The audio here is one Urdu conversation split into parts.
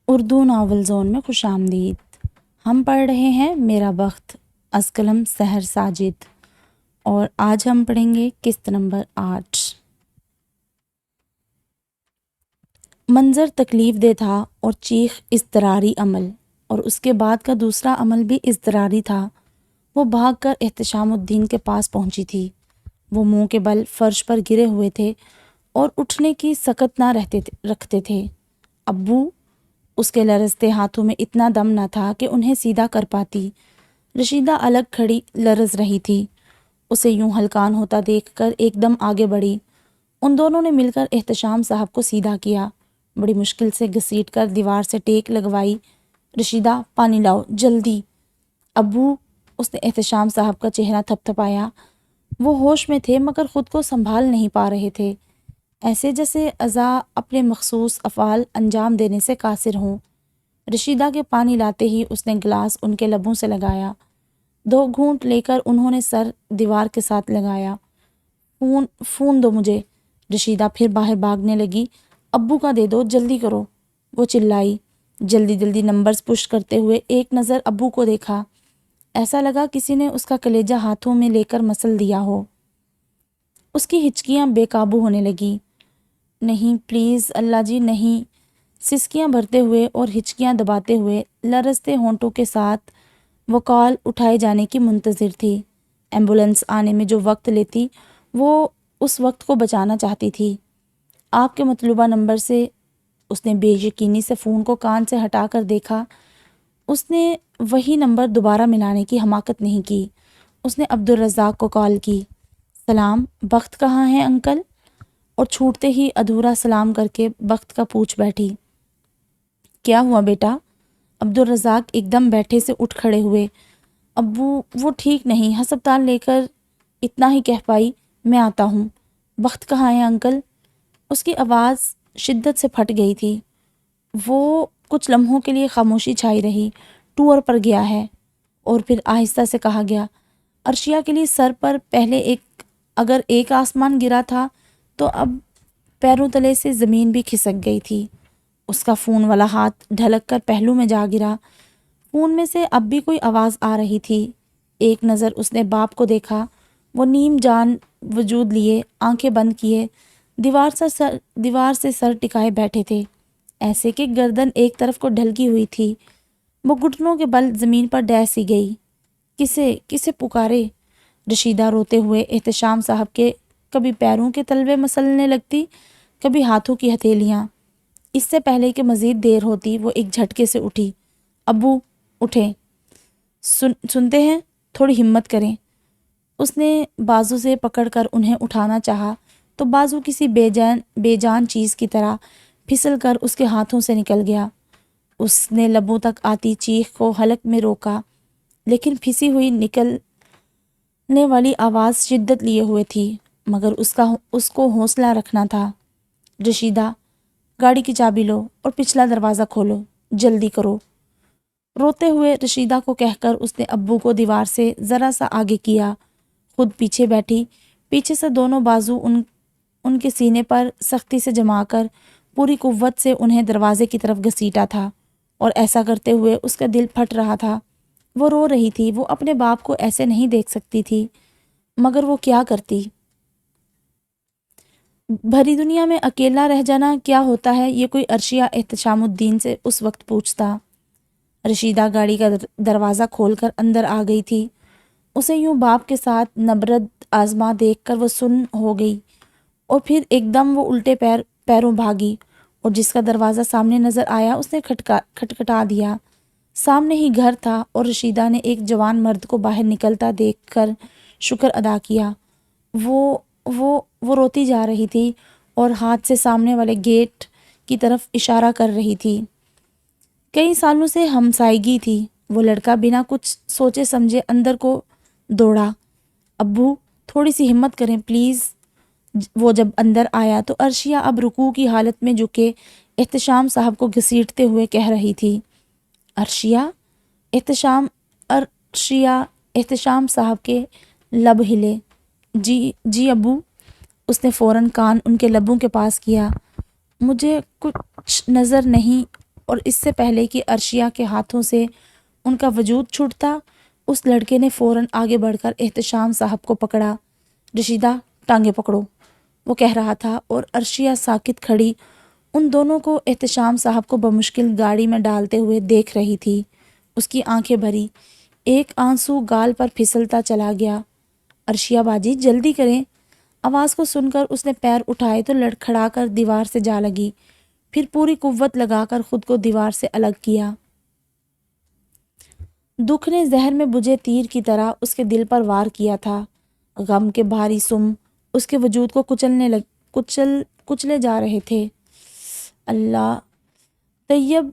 اردو ناول زون میں خوش آمدید۔ ہم پڑھ رہے ہیں میرا بخت از قلم سحر ساجد، اور آج ہم پڑھیں گے قسط نمبر 8۔ منظر تکلیف دہ تھا اور چیخ اضطراری عمل، اور اس کے بعد کا دوسرا عمل بھی اضطراری تھا۔ وہ بھاگ کر احتشام الدین کے پاس پہنچی تھی۔ وہ منہ کے بل فرش پر گرے ہوئے تھے اور اٹھنے کی سکت نہ رکھتے تھے۔ ابو! اس کے لرزتے ہاتھوں میں اتنا دم نہ تھا کہ انہیں سیدھا کر پاتی۔ رشیدہ الگ کھڑی لرز رہی تھی۔ اسے یوں ہلکان ہوتا دیکھ کر ایک دم آگے بڑھی۔ ان دونوں نے مل کر احتشام صاحب کو سیدھا کیا، بڑی مشکل سے گھسیٹ کر دیوار سے ٹیک لگوائی۔ رشیدہ، پانی لاؤ جلدی۔ ابو! اس نے احتشام صاحب کا چہرہ تھپتھپایا۔ وہ ہوش میں تھے مگر خود کو سنبھال نہیں پا رہے تھے، ایسے جیسے اعضاء اپنے مخصوص افعال انجام دینے سے قاصر ہوں۔ رشیدہ کے پانی لاتے ہی اس نے گلاس ان کے لبوں سے لگایا۔ 2 گھونٹ لے کر انہوں نے سر دیوار کے ساتھ لگایا۔ فون دو مجھے۔ رشیدہ پھر باہر بھاگنے لگی۔ ابو کا دے دو، جلدی کرو، وہ چلائی۔ جلدی نمبرز پش کرتے ہوئے ایک نظر ابو کو دیکھا۔ ایسا لگا کسی نے اس کا کلیجہ ہاتھوں میں لے کر مسل دیا ہو۔ اس کی ہچکیاں بے قابو ہونے لگیں۔ نہیں پلیز اللہ جی نہیں، سسکیاں بھرتے ہوئے اور ہچکیاں دباتے ہوئے لرزتے ہونٹوں کے ساتھ وہ کال اٹھائے جانے کی منتظر تھی۔ ایمبولینس آنے میں جو وقت لیتی وہ اس وقت کو بچانا چاہتی تھی۔ آپ کے مطلوبہ نمبر سے، اس نے بے یقینی سے فون کو کان سے ہٹا کر دیکھا۔ اس نے وہی نمبر دوبارہ ملانے کی حماقت نہیں کی۔ اس نے عبدالرزاق کو کال کی۔ سلام، بخت کہاں ہے انکل؟ اور چھوٹتے ہی ادھورا سلام کر کے بخت کا پوچھ بیٹھی۔ کیا ہوا بیٹا؟ عبدالرزاق ایک دم بیٹھے سے اٹھ کھڑے ہوئے۔ ابو وہ ٹھیک نہیں، ہسپتال لے کر، اتنا ہی کہہ پائی۔ میں آتا ہوں۔ بخت کہاں ہے انکل؟ اس کی آواز شدت سے پھٹ گئی تھی۔ وہ کچھ لمحوں کے لیے خاموشی چھائی رہی۔ ٹور پر گیا ہے۔ اور پھر آہستہ سے کہا گیا، عرشیہ کے لیے سر پر پہلے اگر ایک آسمان گرا تھا تو اب پیروں تلے سے زمین بھی کھسک گئی تھی۔ اس کا فون والا ہاتھ ڈھلک کر پہلو میں جا گرا۔ فون میں سے اب بھی کوئی آواز آ رہی تھی۔ ایک نظر اس نے باپ کو دیکھا۔ وہ نیم جان وجود لیے، آنکھیں بند کیے، دیوار سے سر ٹکائے بیٹھے تھے، ایسے کہ گردن ایک طرف کو ڈھلکی ہوئی تھی۔ وہ گھٹنوں کے بل زمین پر ڈیس سی گئی۔ کسے پکارے؟ رشیدہ روتے ہوئے احتشام صاحب کے کبھی پیروں کے تلوے مسلنے لگتی، کبھی ہاتھوں کی ہتھیلیاں۔ اس سے پہلے کہ مزید دیر ہوتی وہ ایک جھٹکے سے اٹھی۔ ابو اٹھیں، سنتے ہیں، تھوڑی ہمت کریں۔ اس نے بازو سے پکڑ کر انہیں اٹھانا چاہا تو بازو کسی بے جان چیز کی طرح پھسل کر اس کے ہاتھوں سے نکل گیا۔ اس نے لبوں تک آتی چیخ کو حلق میں روکا، لیکن پھنسی ہوئی نکلنے والی آواز شدت لیے ہوئے تھی، مگر اس کو حوصلہ رکھنا تھا۔ رشیدہ، گاڑی کی چابی لو اور پچھلا دروازہ کھولو، جلدی کرو۔ روتے ہوئے رشیدہ کو کہہ کر اس نے ابو کو دیوار سے ذرا سا آگے کیا، خود پیچھے بیٹھی۔ پیچھے سے دونوں بازو ان کے سینے پر سختی سے جما کر پوری قوت سے انہیں دروازے کی طرف گھسیٹا تھا، اور ایسا کرتے ہوئے اس کا دل پھٹ رہا تھا۔ وہ رو رہی تھی۔ وہ اپنے باپ کو ایسے نہیں دیکھ سکتی تھی، مگر وہ کیا کرتی؟ بھری دنیا میں اکیلا رہ جانا کیا ہوتا ہے، یہ کوئی عرشیہ احتشام الدین سے اس وقت پوچھتا۔ رشیدہ گاڑی کا دروازہ کھول کر اندر آ گئی تھی۔ اسے یوں باپ کے ساتھ نبرد آزما دیکھ کر وہ سن ہو گئی، اور پھر ایک دم وہ الٹے پیروں بھاگی، اور جس کا دروازہ سامنے نظر آیا اس نے کھٹکھٹا دیا۔ سامنے ہی گھر تھا، اور رشیدہ نے ایک جوان مرد کو باہر نکلتا دیکھ کر شکر ادا کیا۔ وہ روتی جا رہی تھی اور ہاتھ سے سامنے والے گیٹ کی طرف اشارہ کر رہی تھی۔ کئی سالوں سے ہمسائیگی تھی۔ وہ لڑکا بنا کچھ سوچے سمجھے اندر کو دوڑا۔ ابو تھوڑی سی ہمت کریں پلیز۔ وہ جب اندر آیا تو عرشیہ اب رکوع کی حالت میں جھکے احتشام صاحب کو گھسیٹتے ہوئے کہہ رہی تھی، عرشیہ؟ احتشام صاحب کے لب ہلے۔ جی ابو۔ اس نے فوراً کان ان کے لبوں کے پاس کیا۔ مجھے کچھ نظر نہیں اور اس سے پہلے کہ عرشیہ کے ہاتھوں سے ان کا وجود چھوٹتا، اس لڑکے نے فوراً آگے بڑھ کر احتشام صاحب کو پکڑا۔ رشیدہ، ٹانگیں پکڑو، وہ کہہ رہا تھا، اور عرشیہ ساکت کھڑی ان دونوں کو احتشام صاحب کو بمشکل گاڑی میں ڈالتے ہوئے دیکھ رہی تھی۔ اس کی آنکھیں بھری، ایک آنسو گال پر پھسلتا چلا گیا۔ عرشیہ باجی جلدی کریں۔ آواز کو سن کر اس نے پیر اٹھائے تو لڑکھڑا کر دیوار سے جا لگی، پھر پوری قوت لگا کر خود کو دیوار سے الگ کیا۔ دکھ نے زہر میں بجھے تیر کی طرح اس کے دل پر وار کیا تھا۔ غم کے بھاری سم اس کے وجود کو کچلے جا رہے تھے۔ اللہ! طیب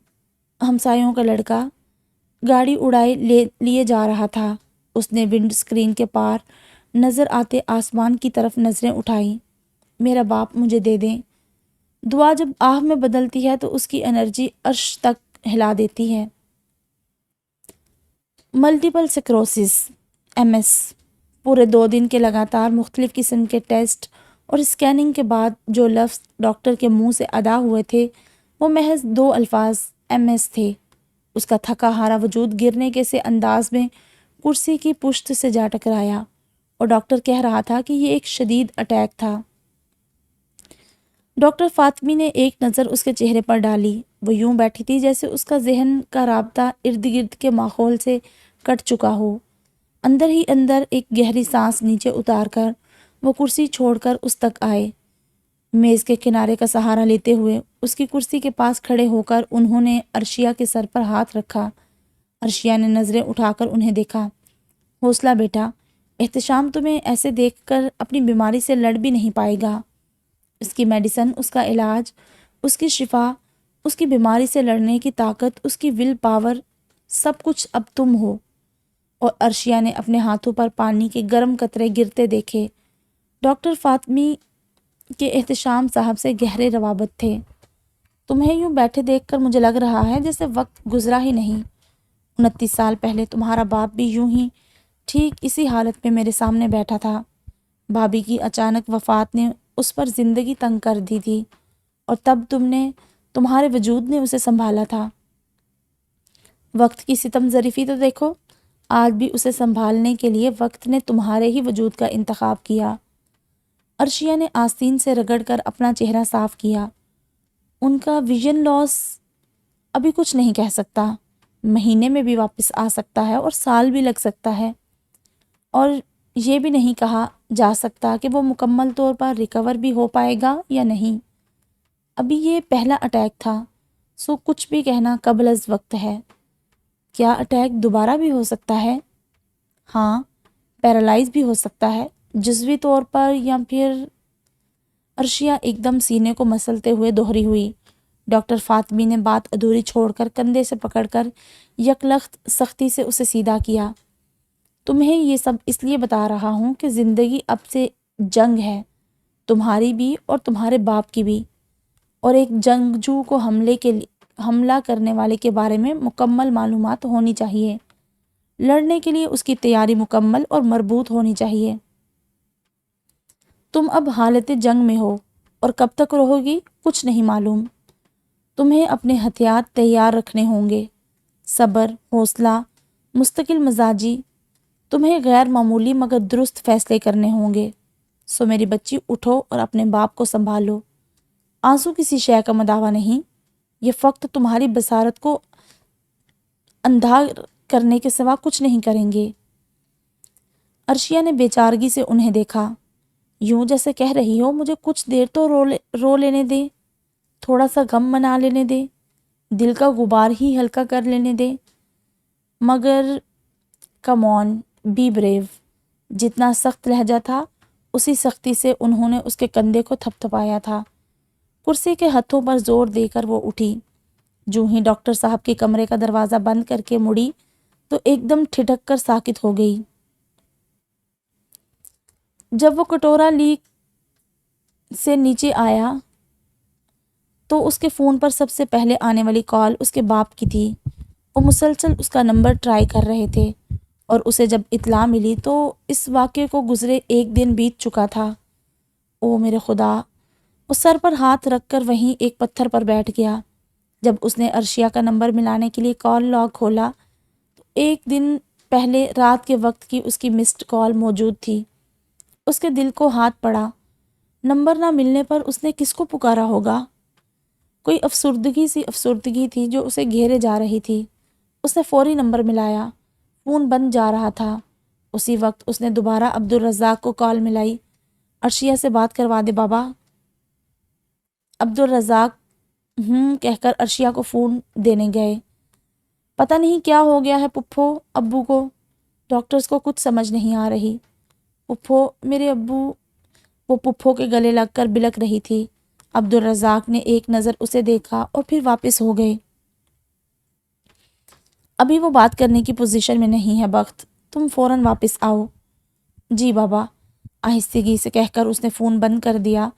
ہمسایوں کا لڑکا گاڑی اڑائے لیے جا رہا تھا۔ اس نے ونڈ اسکرین کے پار نظر آتے آسمان کی طرف نظریں اٹھائیں۔ میرا باپ مجھے دے دیں۔ دعا جب آہ میں بدلتی ہے تو اس کی انرجی عرش تک ہلا دیتی ہے۔ ملٹیپل سکلروسس MS پورے 2 دن کے لگاتار مختلف قسم کے ٹیسٹ اور اسکیننگ کے بعد جو لفظ ڈاکٹر کے منہ سے ادا ہوئے تھے وہ محض 2 الفاظ MS تھے۔ اس کا تھکا ہارا وجود گرنے کے سے انداز میں کرسی کی پشت سے جا ٹکرایا، اور ڈاکٹر کہہ رہا تھا کہ یہ ایک شدید اٹیک تھا۔ ڈاکٹر فاطمی نے ایک نظر اس کے چہرے پر ڈالی۔ وہ یوں بیٹھی تھی جیسے اس کا ذہن کا رابطہ ارد گرد کے ماحول سے کٹ چکا ہو۔ اندر ہی اندر ایک گہری سانس نیچے اتار کر وہ کرسی چھوڑ کر اس تک آئے۔ میز کے کنارے کا سہارا لیتے ہوئے اس کی کرسی کے پاس کھڑے ہو کر انہوں نے عرشیہ کے سر پر ہاتھ رکھا۔ عرشیہ نے نظریں اٹھا کر انہیں دیکھا۔ حوصلہ بیٹا، احتشام تمہیں ایسے دیکھ کر اپنی بیماری سے لڑ بھی نہیں پائے گا۔ اس کی میڈیسن، اس کا علاج، اس کی شفا، اس کی بیماری سے لڑنے کی طاقت، اس کی ول پاور، سب کچھ اب تم ہو۔ اور عرشیہ نے اپنے ہاتھوں پر پانی کے گرم قطرے گرتے دیکھے۔ ڈاکٹر فاطمی کے احتشام صاحب سے گہرے روابط تھے۔ تمہیں یوں بیٹھے دیکھ کر مجھے لگ رہا ہے جیسے وقت گزرا ہی نہیں۔ 29 سال پہلے تمہارا باپ بھی یوں ہی ٹھیک اسی حالت میں میرے سامنے بیٹھا تھا۔ بھابھی کی اچانک وفات نے اس پر زندگی تنگ کر دی تھی، اور تب تمہارے وجود نے اسے سنبھالا تھا۔ وقت کی ستم ظریفی تو دیکھو، آج بھی اسے سنبھالنے کے لیے وقت نے تمہارے ہی وجود کا انتخاب کیا۔ عرشیہ نے آستین سے رگڑ کر اپنا چہرہ صاف کیا۔ ان کا ویژن لاس ابھی کچھ نہیں کہہ سکتا، مہینے میں بھی واپس آ سکتا ہے اور سال بھی لگ سکتا ہے، اور یہ بھی نہیں کہا جا سکتا کہ وہ مکمل طور پر ریکور بھی ہو پائے گا یا نہیں۔ ابھی یہ پہلا اٹیک تھا، سو کچھ بھی کہنا قبل از وقت ہے۔ کیا اٹیک دوبارہ بھی ہو سکتا ہے؟ ہاں، پیرالائز بھی ہو سکتا ہے، جزوی طور پر، یا پھر… عرشیہ ایک دم سینے کو مسلتے ہوئے دوہری ہوئی۔ ڈاکٹر فاطمی نے بات ادھوری چھوڑ کر کندھے سے پکڑ کر یکلخت سختی سے اسے سیدھا کیا۔ تمہیں یہ سب اس لیے بتا رہا ہوں کہ زندگی اب سے جنگ ہے، تمہاری بھی اور تمہارے باپ کی بھی، اور ایک جنگجو کو حملہ کرنے والے کے بارے میں مکمل معلومات ہونی چاہیے۔ لڑنے کے لیے اس کی تیاری مکمل اور مربوط ہونی چاہیے۔ تم اب حالت جنگ میں ہو، اور کب تک رہو گی کچھ نہیں معلوم۔ تمہیں اپنے ہتھیار تیار رکھنے ہوں گے، صبر، حوصلہ، مستقل مزاجی۔ تمہیں غیر معمولی مگر درست فیصلے کرنے ہوں گے۔ سو میری بچی، اٹھو اور اپنے باپ کو سنبھالو۔ آنسو کسی شے کا مداوا نہیں، یہ فقط تمہاری بصارت کو اندھا کرنے کے سوا کچھ نہیں کریں گے۔ عرشیہ نے بے چارگی سے انہیں دیکھا، یوں جیسے کہہ رہی ہو مجھے کچھ دیر تو رو لینے دیں، تھوڑا سا غم منا لینے دیں، دل کا غبار ہی ہلکا کر لینے دیں، مگر کم آن، بی بریو۔ جتنا سخت لہجہ تھا اسی سختی سے انہوں نے اس کے کندھے کو تھپ تھپایا تھا۔ کرسی کے ہتھوں پر زور دے کر وہ اٹھی۔ جو ہی ڈاکٹر صاحب کے کمرے کا دروازہ بند کر کے مڑی تو ایک دم ٹھٹک کر ساکت ہو گئی۔ جب وہ کٹورا لیک سے نیچے آیا تو اس کے فون پر سب سے پہلے آنے والی کال اس کے باپ کی تھی۔ وہ مسلسل اس کا نمبر ٹرائی کر رہے تھے، اور اسے جب اطلاع ملی تو اس واقعے کو گزرے 1 دن بیت چکا تھا۔ او میرے خدا! وہ سر پر ہاتھ رکھ کر وہیں ایک پتھر پر بیٹھ گیا، جب اس نے عرشیہ کا نمبر ملانے کے لیے کال لاگ کھولا تو ایک دن پہلے رات کے وقت کی اس کی مسڈ کال موجود تھی۔ اس کے دل کو ہاتھ پڑا، نمبر نہ ملنے پر اس نے کس کو پکارا ہوگا؟ کوئی افسردگی تھی جو اسے گھیرے جا رہی تھی۔ اس نے فوری نمبر ملایا، فون بند جا رہا تھا۔ اسی وقت اس نے دوبارہ عبدالرزاق کو کال ملائی۔ عرشیہ سے بات کروا دے بابا۔ عبدالرزاق کہہ کر عرشیہ کو فون دینے گئے۔ پتہ نہیں کیا ہو گیا ہے پپھو ابو کو، ڈاکٹرز کو کچھ سمجھ نہیں آ رہی۔ پپھو میرے ابو، وہ پپھو کے گلے لگ کر بلک رہی تھی۔ عبدالرزاق نے ایک نظر اسے دیکھا اور پھر واپس ہو گئے۔ ابھی وہ بات کرنے کی پوزیشن میں نہیں ہے بخت، تم فوراً واپس آؤ۔ جی بابا، آہستگی سے کہہ کر اس نے فون بند کر دیا۔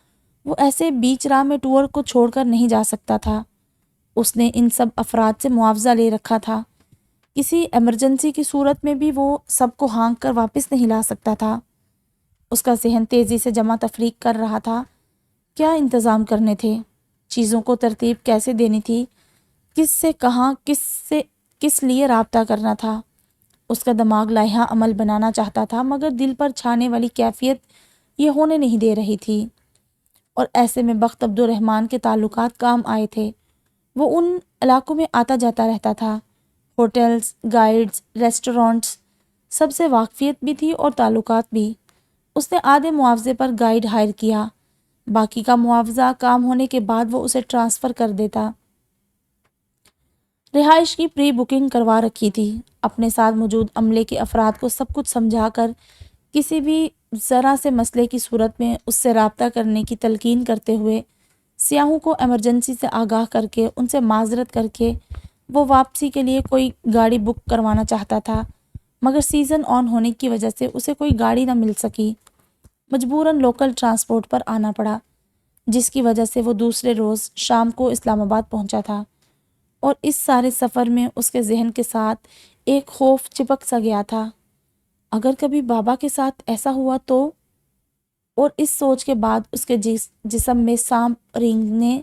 وہ ایسے بیچ راہ میں ٹور کو چھوڑ کر نہیں جا سکتا تھا۔ اس نے ان سب افراد سے معاوضہ لے رکھا تھا، کسی ایمرجنسی کی صورت میں بھی وہ سب کو ہانک کر واپس نہیں لا سکتا تھا۔ اس کا ذہن تیزی سے جمع تفریق کر رہا تھا۔ کیا انتظام کرنے تھے، چیزوں کو ترتیب کیسے دینی تھی، کس سے کہاں، کس لیے رابطہ کرنا تھا۔ اس کا دماغ لائحہ عمل بنانا چاہتا تھا، مگر دل پر چھانے والی کیفیت یہ ہونے نہیں دے رہی تھی۔ اور ایسے میں بخت عبدالرحمن کے تعلقات کام آئے تھے۔ وہ ان علاقوں میں آتا جاتا رہتا تھا، ہوٹلز، گائیڈز، ریسٹورانٹس، سب سے واقفیت بھی تھی اور تعلقات بھی۔ اس نے آدھے معاوضے پر گائیڈ ہائر کیا، باقی کا معاوضہ کام ہونے کے بعد وہ اسے ٹرانسفر کر دیتا۔ رہائش کی پری بکنگ کروا رکھی تھی۔ اپنے ساتھ موجود عملے کے افراد کو سب کچھ سمجھا کر کسی بھی ذرا سے مسئلے کی صورت میں اس سے رابطہ کرنے کی تلقین کرتے ہوئے سیاحوں کو ایمرجنسی سے آگاہ کر کے ان سے معذرت کر کے وہ واپسی کے لیے کوئی گاڑی بک کروانا چاہتا تھا، مگر سیزن آن ہونے کی وجہ سے اسے کوئی گاڑی نہ مل سکی۔ مجبوراً لوکل ٹرانسپورٹ پر آنا پڑا، جس کی وجہ سے وہ دوسرے روز شام کو اسلام آباد پہنچا تھا۔ اور اس سارے سفر میں اس کے ذہن کے ساتھ ایک خوف چپک سا گیا تھا، اگر کبھی بابا کے ساتھ ایسا ہوا تو۔ اور اس سوچ کے بعد اس کے جسم میں سانپ رینگنے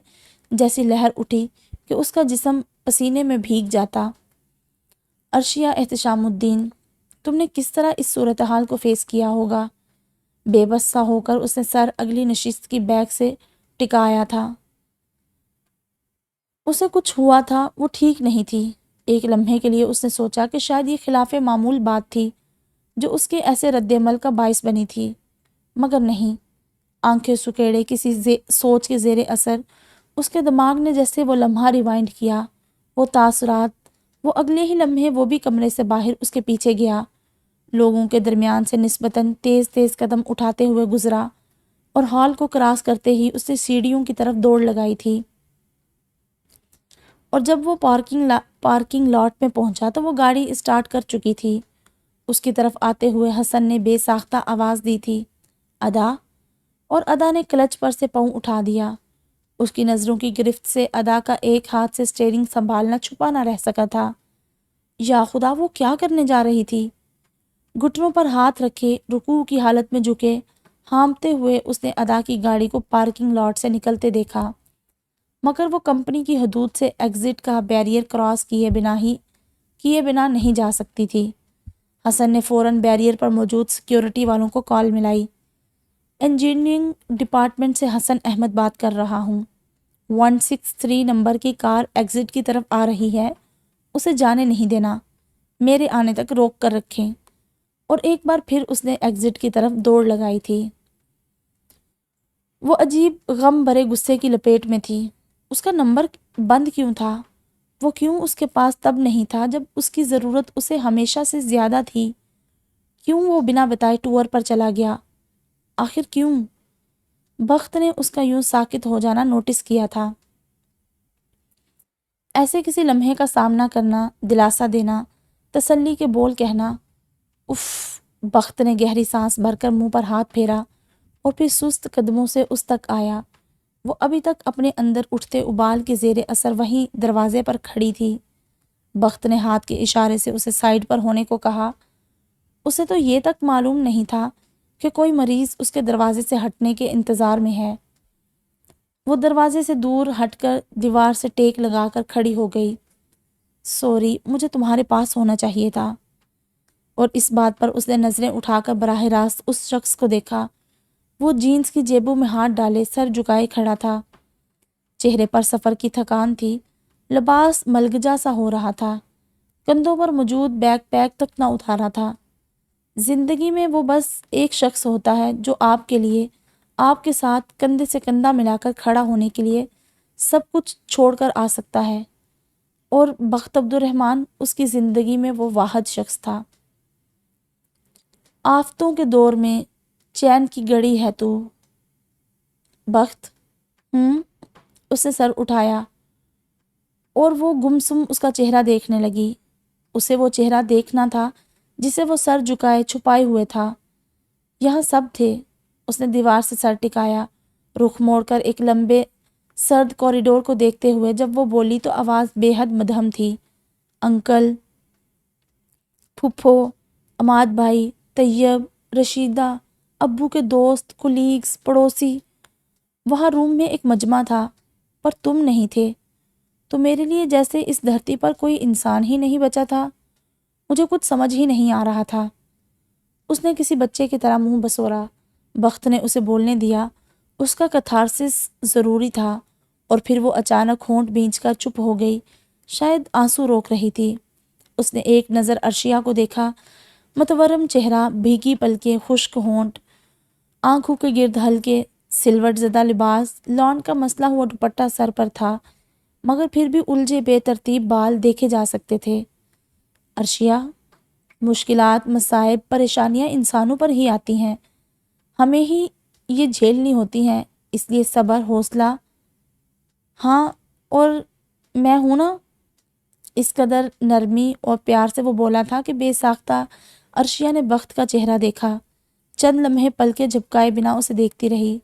جیسی لہر اٹھی کہ اس کا جسم پسینے میں بھیگ جاتا۔ عرشیہ احتشام الدین، تم نے کس طرح اس صورتحال کو فیس کیا ہوگا؟ بے بس سا ہو کر اس نے سر اگلی نشست کی بیگ سے ٹکایا تھا۔ اسے کچھ ہوا تھا، وہ ٹھیک نہیں تھی۔ ایک لمحے کے لیے اس نے سوچا کہ شاید یہ خلاف معمول بات تھی جو اس کے ایسے رد عمل کا باعث بنی تھی، مگر نہیں۔ آنکھیں سکیڑے کسی سوچ کے زیر اثر اس کے دماغ نے جیسے وہ لمحہ ریوائنڈ کیا، وہ تاثرات، وہ اگلے ہی لمحے وہ بھی کمرے سے باہر اس کے پیچھے گیا، لوگوں کے درمیان سے نسبتاً تیز تیز قدم اٹھاتے ہوئے گزرا اور ہال کو کراس کرتے ہی اس نے سیڑھیوں کی طرف دوڑ لگائی تھی۔ اور جب وہ پارکنگ لاٹ میں پہنچا تو وہ گاڑی اسٹارٹ کر چکی تھی۔ اس کی طرف آتے ہوئے حسن نے بے ساختہ آواز دی تھی، ادا، اور ادا نے کلچ پر سے پاؤں اٹھا دیا۔ اس کی نظروں کی گرفت سے ادا کا ایک ہاتھ سے سٹیئرنگ سنبھالنا چھپا نہ رہ سکا تھا۔ یا خدا، وہ کیا کرنے جا رہی تھی؟ گھٹنوں پر ہاتھ رکھے رکوع کی حالت میں جھکے ہانپتے ہوئے اس نے ادا کی گاڑی کو پارکنگ لاٹ سے نکلتے دیکھا، مگر وہ کمپنی کی حدود سے ایگزٹ کا بیریئر کراس کیے بنا نہیں جا سکتی تھی۔ حسن نے فوراً بیریئر پر موجود سیکیورٹی والوں کو کال ملائی۔ انجینئرنگ ڈپارٹمنٹ سے حسن احمد بات کر رہا ہوں، 163 نمبر کی کار ایگزٹ کی طرف آ رہی ہے، اسے جانے نہیں دینا، میرے آنے تک روک کر رکھیں۔ اور ایک بار پھر اس نے ایگزٹ کی طرف دوڑ لگائی تھی۔ وہ عجیب غم بھرے غصے کی لپیٹ میں تھی۔ اس کا نمبر بند کیوں تھا؟ وہ کیوں اس کے پاس تب نہیں تھا جب اس کی ضرورت اسے ہمیشہ سے زیادہ تھی؟ کیوں وہ بنا بتائے ٹور پر چلا گیا؟ آخر کیوں؟ بخت نے اس کا یوں ساکت ہو جانا نوٹس کیا تھا۔ ایسے کسی لمحے کا سامنا کرنا، دلاسا دینا، تسلی کے بول کہنا۔ اف! بخت نے گہری سانس بھر کر منہ پر ہاتھ پھیرا اور پھر سست قدموں سے اس تک آیا۔ وہ ابھی تک اپنے اندر اٹھتے ابال کے زیر اثر وہیں دروازے پر کھڑی تھی۔ بخت نے ہاتھ کے اشارے سے اسے سائڈ پر ہونے کو کہا۔ اسے تو یہ تک معلوم نہیں تھا کہ کوئی مریض اس کے دروازے سے ہٹنے کے انتظار میں ہے۔ وہ دروازے سے دور ہٹ کر دیوار سے ٹیک لگا کر کھڑی ہو گئی۔ سوری، مجھے تمہارے پاس ہونا چاہیے تھا۔ اور اس بات پر اس نے نظریں اٹھا کر براہ راست اس شخص کو دیکھا۔ وہ جینز کی جیبوں میں ہاتھ ڈالے سر جھکائے کھڑا تھا۔ چہرے پر سفر کی تھکان تھی، لباس ملگجا سا ہو رہا تھا، کندھوں پر موجود بیک پیک تک نہ اٹھا رہا تھا۔ زندگی میں وہ بس ایک شخص ہوتا ہے جو آپ کے لیے، آپ کے ساتھ کندھے سے کندھا ملا کر کھڑا ہونے کے لیے سب کچھ چھوڑ کر آ سکتا ہے، اور بخت عبد الرحمن اس کی زندگی میں وہ واحد شخص تھا۔ آفتوں کے دور میں چین کی گڑی ہے تو بخت۔ اس نے سر اٹھایا اور وہ گمسم اس کا چہرہ دیکھنے لگی۔ اسے وہ چہرہ دیکھنا تھا جسے وہ سر جھکائے چھپائے ہوئے تھا۔ یہاں سب تھے۔ اس نے دیوار سے سر ٹکایا، رخ موڑ کر ایک لمبے سرد کوریڈور کو دیکھتے ہوئے جب وہ بولی تو آواز بے حد مدھم تھی۔ انکل، پھپھو، عماد بھائی، طیب، رشیدہ، ابو کے دوست، کولیگز، پڑوسی۔ وہاں روم میں ایک مجمع تھا، پر تم نہیں تھے۔ تو میرے لیے جیسے اس دھرتی پر کوئی انسان ہی نہیں بچا تھا۔ مجھے کچھ سمجھ ہی نہیں آ رہا تھا۔ اس نے کسی بچے کی طرح منہ بسورا۔ بخت نے اسے بولنے دیا۔ اس کا کتھارسس ضروری تھا، اور پھر وہ اچانک ہونٹ بھینچ کر چپ ہو گئی، شاید آنسو روک رہی تھی۔ اس نے ایک نظر عرشیہ کو دیکھا، متورم چہرہ، بھیگی پلکیں، خشک ہونٹ، آنکھوں کے گرد ہلکے سلوٹ زدہ لباس، لان کا مسئلہ ہوا دوپٹہ سر پر تھا، مگر پھر بھی الجھے بے ترتیب بال دیکھے جا سکتے تھے۔ عرشیہ، مشکلات، مصائب، پریشانیاں انسانوں پر ہی آتی ہیں، ہمیں ہی یہ جھیلنی ہوتی ہیں، اس لیے صبر، حوصلہ۔ ہاں، اور میں ہوں نا۔ اس قدر نرمی اور پیار سے وہ بولا تھا کہ بے ساختہ عرشیہ نے بخت کا چہرہ دیکھا۔ چند لمحے پلکیں جھپکائے بنا اسے دیکھتی رہی۔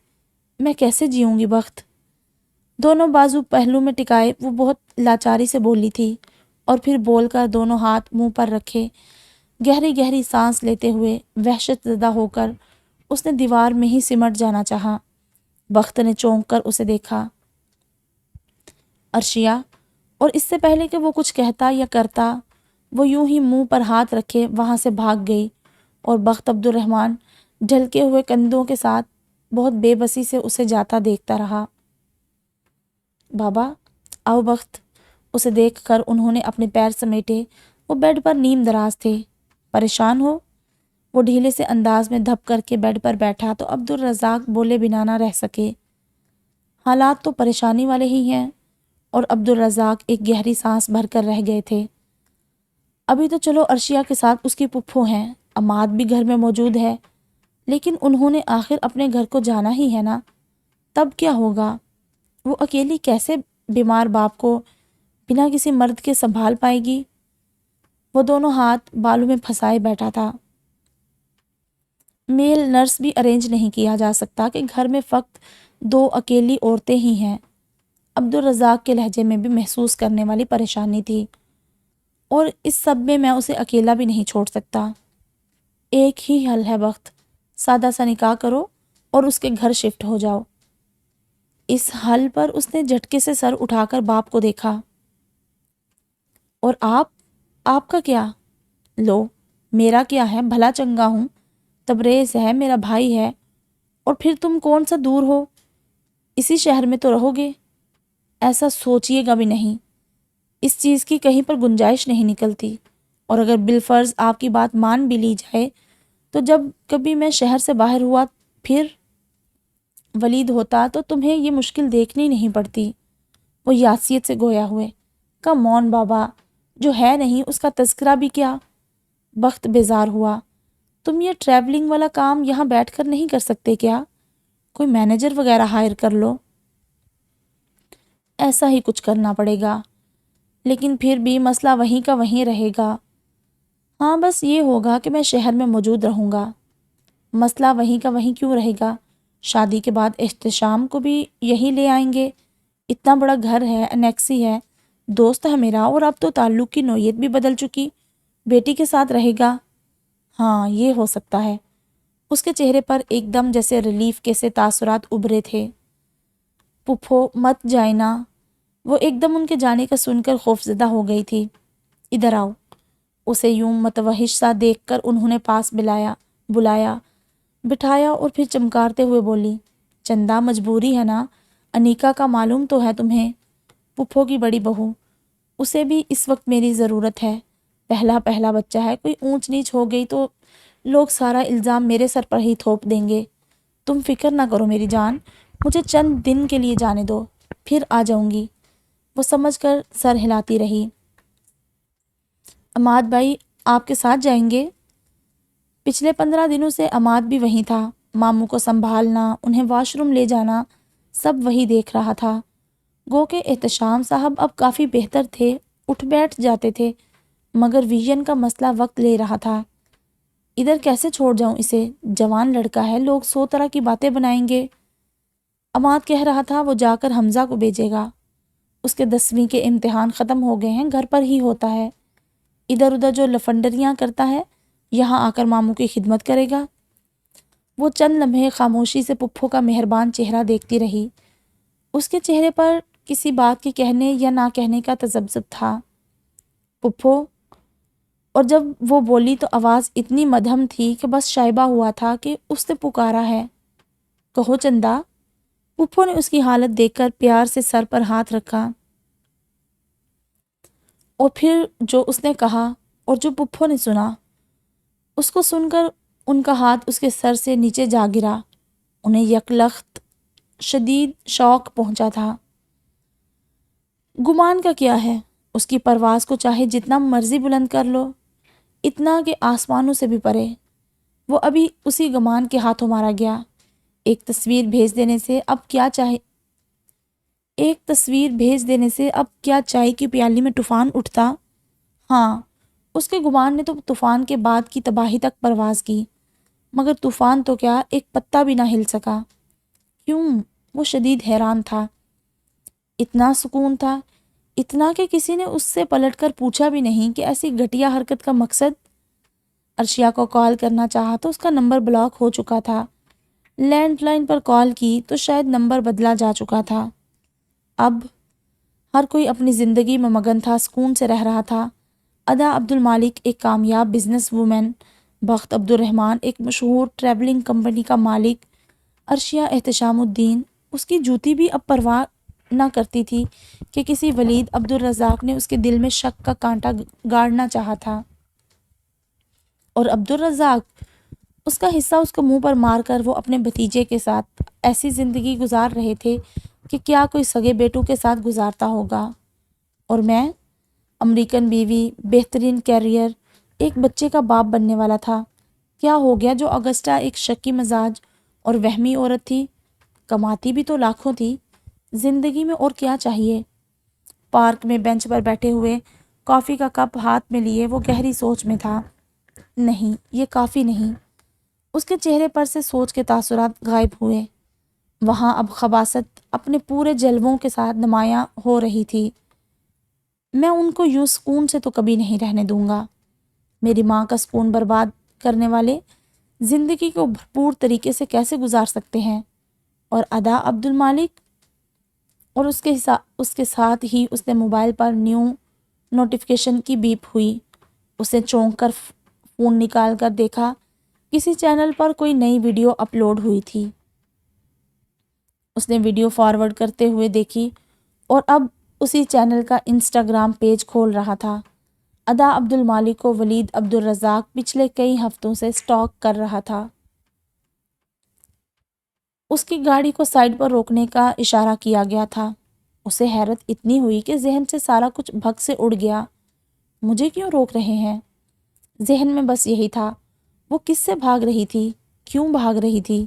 میں کیسے جیوں گی بخت؟ دونوں بازو پہلو میں ٹکائے وہ بہت لاچاری سے بولی تھی، اور پھر بول کر دونوں ہاتھ منہ پر رکھے گہری گہری سانس لیتے ہوئے وحشت زدہ ہو کر اس نے دیوار میں ہی سمٹ جانا چاہا۔ بخت نے چونک کر اسے دیکھا۔ عرشیہ، اور اس سے پہلے کہ وہ کچھ کہتا یا کرتا، وہ یوں ہی منہ پر ہاتھ رکھے وہاں سے بھاگ گئی، اور بخت عبد الرحمن ڈھلکے ہوئے کندھوں کے ساتھ بہت بے بسی سے اسے جاتا دیکھتا رہا۔ بابا، آؤ بخت۔ اسے دیکھ کر انہوں نے اپنے پیر سمیٹے۔ وہ بیڈ پر نیم دراز تھے۔ پریشان ہو؟ وہ ڈھیلے سے انداز میں دھپ کر کے بیڈ پر بیٹھا تو عبد الرزاق بولے بنا نہ رہ سکے۔ حالات تو پریشانی والے ہی ہیں، اور عبد الرزاق ایک گہری سانس بھر کر رہ گئے تھے۔ ابھی تو چلو عرشیہ کے ساتھ اس کی پھپھو ہیں، عماد بھی گھر میں موجود ہے، لیکن انہوں نے آخر اپنے گھر کو جانا ہی ہے نا۔ تب کیا ہوگا؟ وہ اکیلی کیسے بیمار باپ کو بنا کسی مرد کے سنبھال پائے گی؟ وہ دونوں ہاتھ بالوں میں پھنسائے بیٹھا تھا۔ میل نرس بھی ارینج نہیں کیا جا سکتا کہ گھر میں فقط 2 اکیلی عورتیں ہی ہیں۔ عبد الرزاق کے لہجے میں بھی محسوس کرنے والی پریشانی تھی۔ اور اس سب میں اسے اکیلا بھی نہیں چھوڑ سکتا۔ ایک ہی حل ہے بخت، سادہ سا نکاح کرو اور اس کے گھر شفٹ ہو جاؤ۔ اس حل پر اس نے جھٹکے سے سر اٹھا کر باپ کو دیکھا۔ اور آپ کا کیا؟ لو، میرا کیا ہے، بھلا چنگا ہوں، تبریز ہے، میرا بھائی ہے، اور پھر تم کون سا دور ہو، اسی شہر میں تو رہو گے۔ ایسا سوچیے گا بھی نہیں، اس چیز کی کہیں پر گنجائش نہیں نکلتی، اور اگر بالفرض آپ کی بات مان بھی لی جائے تو جب کبھی میں شہر سے باہر ہوا پھر ولید ہوتا تو تمہیں یہ مشکل دیکھنی نہیں پڑتی۔ وہ یاسیت سے گویا ہوئے۔ کم آن بابا، جو ہے نہیں اس کا تذکرہ بھی کیا؟ بخت بیزار ہوا۔ تم یہ ٹریولنگ والا کام یہاں بیٹھ کر نہیں کر سکتے کیا؟ کوئی مینیجر وغیرہ ہائر کر لو۔ ایسا ہی کچھ کرنا پڑے گا، لیکن پھر بھی مسئلہ وہیں کا وہیں رہے گا۔ ہاں، بس یہ ہوگا کہ میں شہر میں موجود رہوں گا۔ مسئلہ وہیں کا وہیں کیوں رہے گا؟ شادی کے بعد احتشام کو بھی یہی لے آئیں گے۔ اتنا بڑا گھر ہے، انیکسی ہے، دوست ہے میرا، اور اب تو تعلق کی نوعیت بھی بدل چکی، بیٹی کے ساتھ رہے گا۔ ہاں، یہ ہو سکتا ہے۔ اس کے چہرے پر ایک دم جیسے ریلیف کے سے تاثرات ابھرے تھے۔ پپھو مت جائے نا۔ وہ ایک دم ان کے جانے کا سن کر خوفزدہ ہو گئی تھی۔ ادھر آؤ۔ اسے یوں متوحش سا دیکھ کر انہوں نے پاس بلایا، بٹھایا اور پھر چمکارتے ہوئے بولی، چندا مجبوری ہے نا، انیکا کا معلوم تو ہے تمہیں، پپھو کی بڑی بہو، اسے بھی اس وقت میری ضرورت ہے، پہلا بچہ ہے، کوئی اونچ نیچ ہو گئی تو لوگ سارا الزام میرے سر پر ہی تھوپ دیں گے۔ تم فکر نہ کرو میری جان، مجھے چند دن کے لیے جانے دو، پھر آ جاؤں گی۔ وہ سمجھ کر سر ہلاتی رہی۔ عماد بھائی آپ کے ساتھ جائیں گے؟ پچھلے 15 دنوں سے عماد بھی وہیں تھا، ماموں کو سنبھالنا، انہیں واش روم لے جانا، سب وہی دیکھ رہا تھا۔ گو کہ احتشام صاحب اب کافی بہتر تھے، اٹھ بیٹھ جاتے تھے، مگر ویژن کا مسئلہ وقت لے رہا تھا۔ ادھر کیسے چھوڑ جاؤں اسے، جوان لڑکا ہے، لوگ 100 طرح کی باتیں بنائیں گے۔ عماد کہہ رہا تھا وہ جا کر حمزہ کو بھیجے گا، اس کے 10ویں کے امتحان ختم ہو گئے ہیں، گھر پر ہی ہوتا ہے، ادھر ادھر جو لفنڈریاں کرتا ہے یہاں آ کر ماموں کی خدمت کرے گا۔ وہ چند لمحے خاموشی سے پپھو کا مہربان چہرہ دیکھتی رہی۔ اس کے چہرے پر کسی بات کے کہنے یا نہ کہنے کا تذبذب تھا۔ پپھو، اور جب وہ بولی تو آواز اتنی مدھم تھی کہ بس شائبہ ہوا تھا کہ اس نے پکارا ہے۔ کہو چندا۔ پپھو نے اس کی حالت دیکھ کر پیار سے سر پر ہاتھ رکھا، اور پھر جو اس نے کہا اور جو پپھو نے سنا، اس کو سن کر ان کا ہاتھ اس کے سر سے نیچے جا گرا۔ انہیں یکلخت شدید شوق پہنچا تھا۔ گمان کا کیا ہے، اس کی پرواز کو چاہے جتنا مرضی بلند کر لو، اتنا کہ آسمانوں سے بھی پرے، وہ ابھی اسی گمان کے ہاتھوں مارا گیا۔ ایک تصویر بھیج دینے سے اب کیا چائے کی پیالی میں طوفان اٹھتا؟ ہاں، اس کے گمان نے تو طوفان کے بعد کی تباہی تک پرواز کی، مگر طوفان تو کیا ایک پتا بھی نہ ہل سکا۔ کیوں؟ وہ شدید حیران تھا۔ اتنا سکون تھا، اتنا کہ کسی نے اس سے پلٹ کر پوچھا بھی نہیں کہ ایسی گھٹیا حرکت کا مقصد۔ عرشیہ کو کال کرنا چاہا تو اس کا نمبر بلاک ہو چکا تھا، لینڈ لائن پر کال کی تو شاید نمبر بدلا جا چکا تھا۔ اب ہر کوئی اپنی زندگی میں مگن تھا، سکون سے رہ رہا تھا۔ ادا عبد المالک ایک کامیاب بزنس وومن، بخت عبد الرحمن ایک مشہور ٹریولنگ کمپنی کا مالک، عرشیہ احتشام الدین، اس کی جوتی بھی اب پرواہ نہ کرتی تھی کہ کسی ولید عبد الرزاق نے اس کے دل میں شک کا کانٹا گاڑنا چاہا تھا، اور عبد الرزاق اس کا حصہ اس کو منہ پر مار کر وہ اپنے بھتیجے کے ساتھ ایسی زندگی گزار رہے تھے کہ کیا کوئی سگے بیٹوں کے ساتھ گزارتا ہوگا۔ اور میں، امریکن بیوی، بہترین کیریئر، ایک بچے کا باپ بننے والا تھا، کیا ہو گیا جو اگسٹا ایک شکی مزاج اور وہمی عورت تھی، کماتی بھی تو لاکھوں تھی، زندگی میں اور کیا چاہیے؟ پارک میں بینچ پر بیٹھے ہوئے کافی کا کپ ہاتھ میں لیے وہ گہری سوچ میں تھا۔ نہیں، یہ کافی نہیں۔ اس کے چہرے پر سے سوچ کے تاثرات غائب ہوئے۔ وہاں اب خباثت اپنے پورے جلووں کے ساتھ نمایاں ہو رہی تھی۔ میں ان کو یوں سکون سے تو کبھی نہیں رہنے دوں گا۔ میری ماں کا سکون برباد کرنے والے زندگی کو بھرپور طریقے سے کیسے گزار سکتے ہیں؟ اور ادا عبد المالک، اور اس کے ساتھ ہی اس نے موبائل پر نیو نوٹیفیکیشن کی بیپ ہوئی۔ اسے چونک کر فون نکال کر دیکھا، کسی چینل پر کوئی نئی ویڈیو اپلوڈ ہوئی تھی۔ اس نے ویڈیو فارورڈ کرتے ہوئے دیکھی اور اب اسی چینل کا انسٹاگرام پیج کھول رہا تھا۔ ادا عبد المالک کو ولید عبد الرزاق پچھلے کئی ہفتوں سے سٹاک کر رہا تھا۔ اس کی گاڑی کو سائڈ پر روکنے کا اشارہ کیا گیا تھا۔ اسے حیرت اتنی ہوئی کہ ذہن سے سارا کچھ بھگ سے اڑ گیا۔ مجھے کیوں روک رہے ہیں؟ ذہن میں بس یہی تھا۔ وہ کس سے بھاگ رہی تھی؟ کیوں بھاگ رہی تھی؟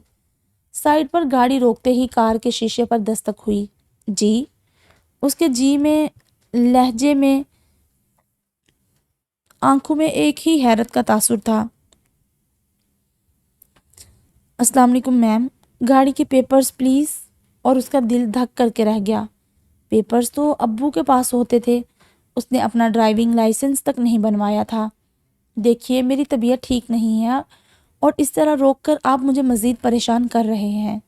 سائڈ پر گاڑی روکتے ہی کار کے شیشے پر دستک ہوئی۔ جی؟ اس کے جی میں، لہجے میں، آنکھوں میں ایک ہی حیرت کا تاثر تھا۔ السلام علیکم میم، گاڑی کے پیپرز پلیز۔ اور اس کا دل دھک کر کے رہ گیا۔ پیپرز تو ابو کے پاس ہوتے تھے، اس نے اپنا ڈرائیونگ لائسنس تک نہیں بنوایا تھا۔ دیکھیے میری طبیعت ٹھیک نہیں ہے اور اس طرح روک کر آپ مجھے مزید پریشان کر رہے ہیں۔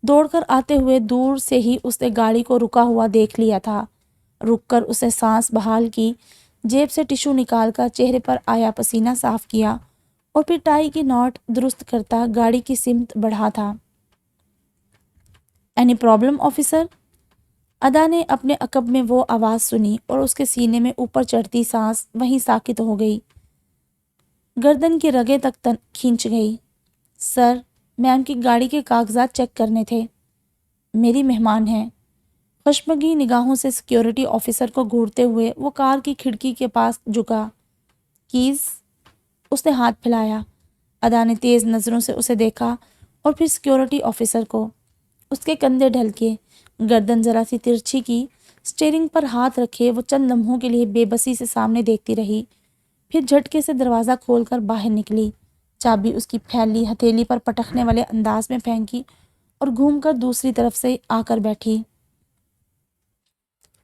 دوڑ کر آتے ہوئے دور سے ہی اس نے گاڑی کو رکا ہوا دیکھ لیا تھا۔ رک کر اسے سانس بحال کی، جیب سے ٹشو نکال کر چہرے پر آیا پسینہ صاف کیا اور پھر ٹائی کی ناٹ درست کرتا گاڑی کی سمت بڑھا تھا۔ Any problem officer? ادا نے اپنے عقب میں وہ آواز سنی اور اس کے سینے میں اوپر چڑھتی سانس وہیں ساکت ہو گئی، گردن کی رگیں تک کھینچ گئی۔ سر، میم کی گاڑی کے کاغذات چیک کرنے تھے۔ میری مہمان ہیں۔ خشمگین نگاہوں سے سیکیورٹی آفیسر کو گھورتے ہوئے وہ کار کی کھڑکی کے پاس جھکا۔ کیز؟ اس نے ہاتھ پھیلایا۔ ادا نے تیز نظروں سے اسے دیکھا اور پھر سیکیورٹی آفیسر کو۔ اس کے کندھے ڈھلکے، گردن ذرا سی ترچھی کی، اسٹیئرنگ پر ہاتھ رکھے وہ چند لمحوں کے لیے بے بسی سے سامنے دیکھتی رہی، پھر جھٹکے سے دروازہ کھول کر باہر نکلی، چابی اس کی پھیلی ہتھیلی پر پٹکنے والے انداز میں پھینکی اور گھوم کر دوسری طرف سے آ کر بیٹھی۔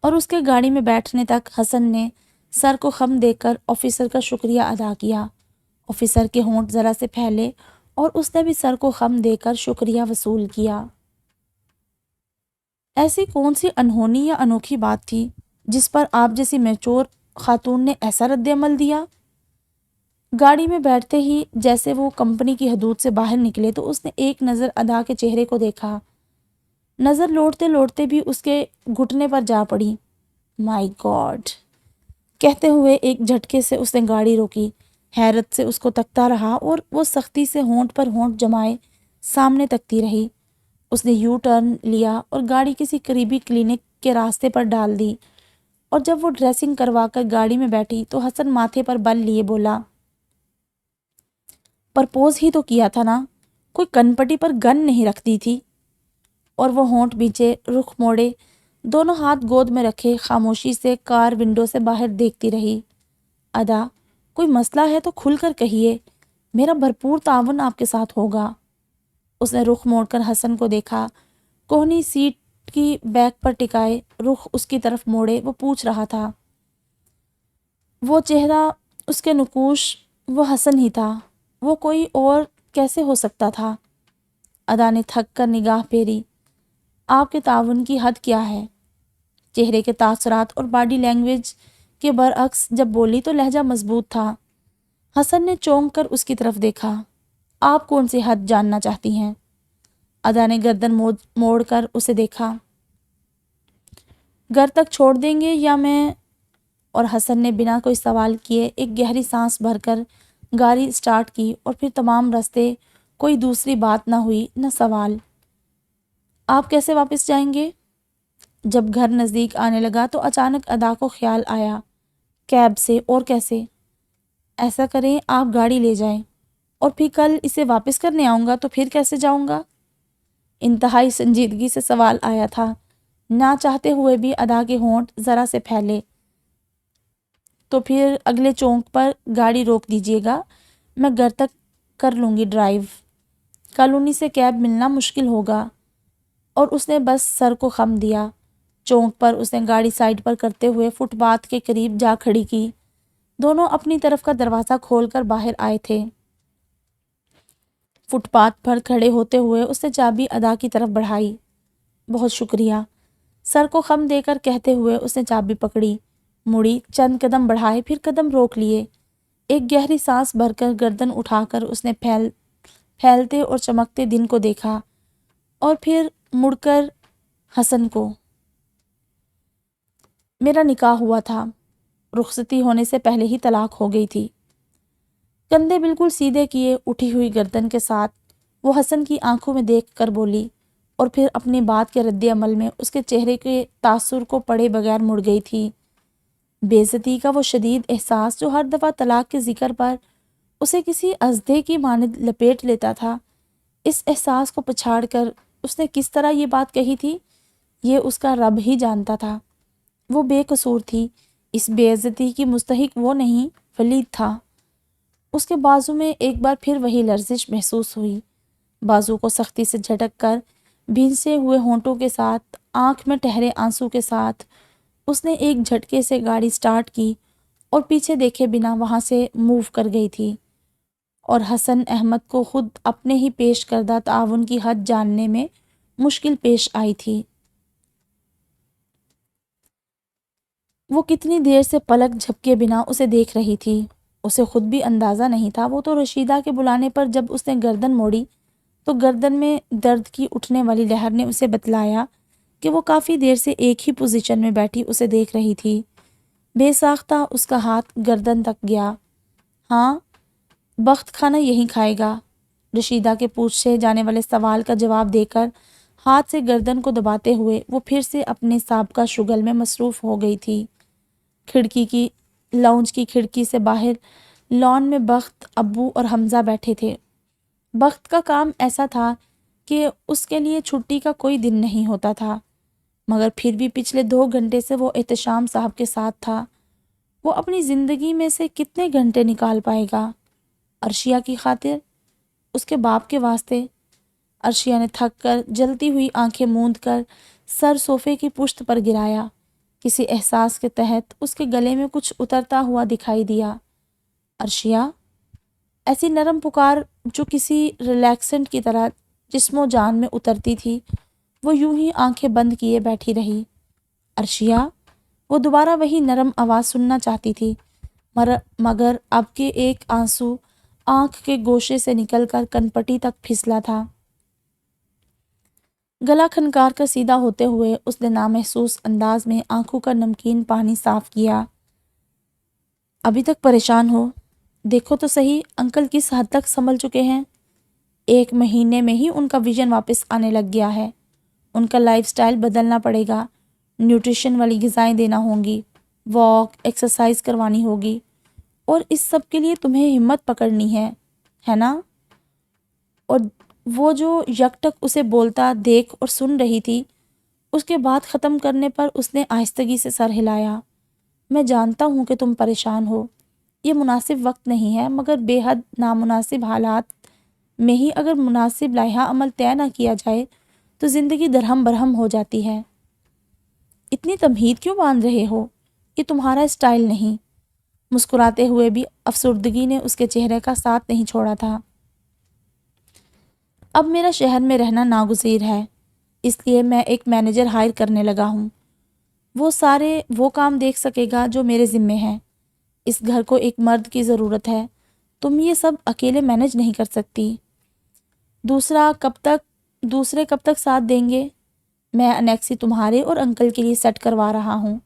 اور اس کے گاڑی میں بیٹھنے تک حسن نے سر کو خم دے کر آفیسر کا شکریہ ادا کیا۔ آفیسر کے ہونٹ ذرا سے پھیلے اور اس نے بھی سر کو خم دے کر شکریہ وصول کیا۔ ایسی کون سی انہونی یا انوکھی بات تھی جس پر آپ جیسی میچور خاتون نے ایسا رد عمل دیا؟ گاڑی میں بیٹھتے ہی جیسے وہ کمپنی کی حدود سے باہر نکلے تو اس نے ایک نظر ادا کے چہرے کو دیکھا۔ نظر لوٹتے لوٹتے بھی اس کے گھٹنے پر جا پڑی۔ مائی گاڈ! کہتے ہوئے ایک جھٹکے سے اس نے گاڑی روکی، حیرت سے اس کو تکتا رہا اور وہ سختی سے ہونٹ پر ہونٹ جمائے سامنے تکتی رہی۔ اس نے یو ٹرن لیا اور گاڑی کسی قریبی کلینک کے راستے پر ڈال دی، اور جب وہ ڈریسنگ کروا کر گاڑی میں بیٹھی تو حسن ماتھے پر بل لیے بولا، پرپوز ہی تو کیا تھا نا، کوئی کن پٹی پر گن نہیں رکھتی تھی۔ اور وہ ہونٹ بیچے، رخ موڑے، دونوں ہاتھ گود میں رکھے خاموشی سے کار ونڈو سے باہر دیکھتی رہی۔ ادا، کوئی مسئلہ ہے تو کھل کر کہیے، میرا بھرپور تعاون آپ کے ساتھ ہوگا۔ اس نے رخ موڑ کر حسن کو دیکھا، کوہنی سیٹ کی بیک پر ٹکائے رخ اس کی طرف موڑے وہ پوچھ رہا تھا۔ وہ چہرہ، اس کے نقوش، وہ حسن ہی تھا، وہ کوئی اور کیسے ہو سکتا تھا؟ ادا نے تھک کر نگاہ پھیری۔ آپ کے تعاون کی حد کیا ہے؟ چہرے کے تاثرات اور باڈی لینگویج کے برعکس جب بولی تو لہجہ مضبوط تھا۔ حسن نے چونک کر اس کی طرف دیکھا۔ آپ کون سی حد جاننا چاہتی ہیں؟ ادا نے گردن موڑ کر اسے دیکھا۔ گھر تک چھوڑ دیں گے یا میں؟ اور حسن نے بنا کوئی سوال کیے ایک گہری سانس بھر کر گاڑی سٹارٹ کی اور پھر تمام راستے کوئی دوسری بات نہ ہوئی نہ سوال۔ آپ کیسے واپس جائیں گے؟ جب گھر نزدیک آنے لگا تو اچانک ادا کو خیال آیا، کیب سے، اور کیسے؟ ایسا کریں آپ گاڑی لے جائیں اور پھر کل اسے واپس کرنے آؤں گا تو پھر کیسے جاؤں گا؟ انتہائی سنجیدگی سے سوال آیا تھا، نہ چاہتے ہوئے بھی ادا کے ہونٹ ذرا سے پھیلے۔ تو پھر اگلے چونک پر گاڑی روک دیجیے گا، میں گھر تک کر لوں گی ڈرائیو، کالونی سے کیب ملنا مشکل ہوگا۔ اور اس نے بس سر کو خم دیا۔ چونک پر اس نے گاڑی سائڈ پر کرتے ہوئے فٹ پاتھ کے قریب جا کھڑی کی۔ دونوں اپنی طرف کا دروازہ کھول کر باہر آئے تھے۔ فٹ پاتھ پر کھڑے ہوتے ہوئے اس نے چابی ادا کی طرف بڑھائی۔ بہت شکریہ، سر کو خم دے کر کہتے ہوئے اس نے چابی پکڑی، مڑی، چند قدم بڑھائے، پھر قدم روک لیے۔ ایک گہری سانس بھر کر گردن اٹھا کر اس نے پھیلتے اور چمکتے دن کو دیکھا اور پھر مڑ کر حسن کو۔ میرا نکاح ہوا تھا، رخصتی ہونے سے پہلے ہی طلاق ہو گئی تھی۔ کندھے بالکل سیدھے کیے اٹھی ہوئی گردن کے ساتھ وہ حسن کی آنکھوں میں دیکھ کر بولی، اور پھر اپنی بات کے رد عمل میں اس کے چہرے کے تاثر کو پڑے بغیر مڑ گئی تھی۔ بے عزتی کا وہ شدید احساس جو ہر دفعہ طلاق کے ذکر پر اسے کسی ازدے کی مانند لپیٹ لیتا تھا، اس احساس کو پچھاڑ کر اس نے کس طرح یہ بات کہی تھی، یہ اس کا رب ہی جانتا تھا۔ وہ بے قصور تھی، اس بے عزتی کی مستحق وہ نہیں، ولید تھا۔ اس کے بازو میں ایک بار پھر وہی لرزش محسوس ہوئی۔ بازو کو سختی سے جھٹک کر بھینسے ہوئے ہونٹوں کے ساتھ، آنکھ میں ٹھہرے آنسو کے ساتھ اس نے ایک جھٹکے سے گاڑی سٹارٹ کی اور پیچھے دیکھے بنا وہاں سے موو کر گئی تھی، اور حسن احمد کو خود اپنے ہی پیش کردہ تعاون کی حد جاننے میں مشکل پیش آئی تھی۔ وہ کتنی دیر سے پلک جھپکے بنا اسے دیکھ رہی تھی۔ اسے خود بھی اندازہ نہیں تھا۔ وہ تو رشیدہ کے بلانے پر جب اس نے گردن موڑی تو گردن میں درد کی اٹھنے والی لہر نے اسے بتلایا کہ وہ کافی دیر سے ایک ہی پوزیشن میں بیٹھی اسے دیکھ رہی تھی۔ بے ساختہ اس کا ہاتھ گردن تک گیا۔ ہاں، بخت کھانا یہیں کھائے گا۔ رشیدہ کے پوچھے جانے والے سوال کا جواب دے کر ہاتھ سے گردن کو دباتے ہوئے وہ پھر سے اپنے سابقہ شغل میں مصروف ہو گئی تھی۔ لاؤنج کی کھڑکی سے باہر لان میں بخت، ابو اور حمزہ بیٹھے تھے۔ بخت کا کام ایسا تھا کہ اس کے لیے چھٹی کا کوئی دن نہیں ہوتا تھا، مگر پھر بھی پچھلے 2 گھنٹے سے وہ احتشام صاحب کے ساتھ تھا۔ وہ اپنی زندگی میں سے کتنے گھنٹے نکال پائے گا؟ عرشیہ کی خاطر، اس کے باپ کے واسطے۔ عرشیہ نے تھک کر جلتی ہوئی آنکھیں موند کر سر صوفے کی پشت پر گرایا۔ کسی احساس کے تحت اس کے گلے میں کچھ اترتا ہوا دکھائی دیا۔ عرشیہ، ایسی نرم پکار جو کسی ریلیکسنٹ کی طرح جسم و جان میں اترتی تھی۔ وہ یوں ہی آنکھیں بند کیے بیٹھی رہی۔ عرشیہ، وہ دوبارہ وہی نرم آواز سننا چاہتی تھی، مگر اب کے ایک آنسو آنکھ کے گوشے سے نکل کر کنپٹی تک پھسلا تھا۔ گلا کھنکار کر سیدھا ہوتے ہوئے اس نے نامحسوس انداز میں آنکھوں کا نمکین پانی صاف کیا۔ ابھی تک پریشان ہو؟ دیکھو تو صحیح انکل کس حد تک سنبھل چکے ہیں۔ 1 مہینے میں ہی ان کا ویژن واپس آنے لگ گیا ہے۔ ان کا لائف سٹائل بدلنا پڑے گا، نیوٹریشن والی غذائیں دینا ہوں گی، واک ایکسرسائز کروانی ہوگی، اور اس سب کے لیے تمہیں ہمت پکڑنی ہے نا؟ اور وہ جو یکٹک اسے بولتا دیکھ اور سن رہی تھی، اس کے بعد ختم کرنے پر اس نے آہستگی سے سر ہلایا۔ میں جانتا ہوں کہ تم پریشان ہو، یہ مناسب وقت نہیں ہے، مگر بے حد نامناسب حالات میں ہی اگر مناسب لائحہ عمل طے نہ کیا جائے تو زندگی درہم برہم ہو جاتی ہے۔ اتنی تمہید کیوں باندھ رہے ہو؟ یہ تمہارا سٹائل نہیں۔ مسکراتے ہوئے بھی افسردگی نے اس کے چہرے کا ساتھ نہیں چھوڑا تھا۔ اب میرا شہر میں رہنا ناگزیر ہے، اس لیے میں ایک مینیجر ہائر کرنے لگا ہوں۔ وہ کام دیکھ سکے گا جو میرے ذمے ہیں۔ اس گھر کو ایک مرد کی ضرورت ہے، تم یہ سب اکیلے مینیج نہیں کر سکتی۔ دوسرے کب تک ساتھ دیں گے؟ میں انیکسی تمہارے اور انکل کے لیے سیٹ کروا رہا ہوں۔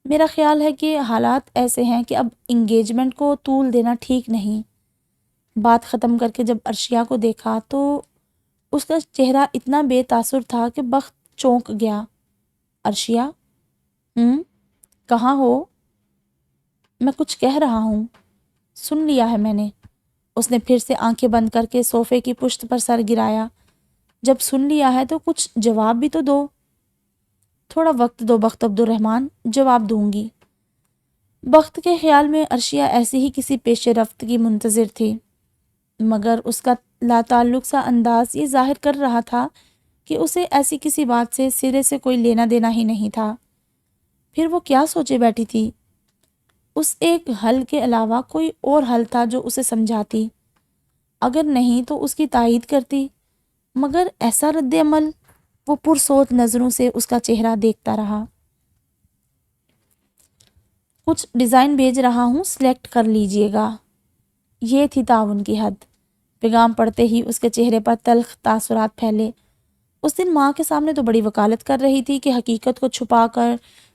میرا خیال ہے کہ حالات ایسے ہیں کہ اب انگیجمنٹ کو طول دینا ٹھیک نہیں۔ بات ختم کر کے جب عرشیہ کو دیکھا تو اس کا چہرہ اتنا بے تاثر تھا کہ بخت چونک گیا۔ عرشیہ، کہاں ہو؟ میں کچھ کہہ رہا ہوں، سن لیا ہے میں نے۔ اس نے پھر سے آنکھیں بند کر کے صوفے کی پشت پر سر گرایا۔ جب سن لیا ہے تو کچھ جواب بھی تو دو۔ تھوڑا وقت دو بخت عبد الرحمن، جواب دوں گی۔ بخت کے خیال میں عرشیہ ایسی ہی کسی پیش رفت کی منتظر تھی، مگر اس کا لاتعلق سا انداز یہ ظاہر کر رہا تھا کہ اسے ایسی کسی بات سے سرے سے کوئی لینا دینا ہی نہیں تھا۔ پھر وہ کیا سوچے بیٹھی تھی؟ اس ایک حل کے علاوہ کوئی اور حل تھا جو اسے سمجھاتی؟ اگر نہیں تو اس کی تائید کرتی، مگر ایسا رد عمل؟ وہ پرسوچ نظروں سے اس کا چہرہ دیکھتا رہا۔ کچھ ڈیزائن بھیج رہا ہوں، سلیکٹ کر لیجئے گا۔ یہ تھی تعاون کی حد۔ پیغام پڑھتے ہی اس کے چہرے پر تلخ تاثرات پھیلے۔ اس دن ماں کے سامنے تو بڑی وکالت کر رہی تھی کہ حقیقت کو چھپا کر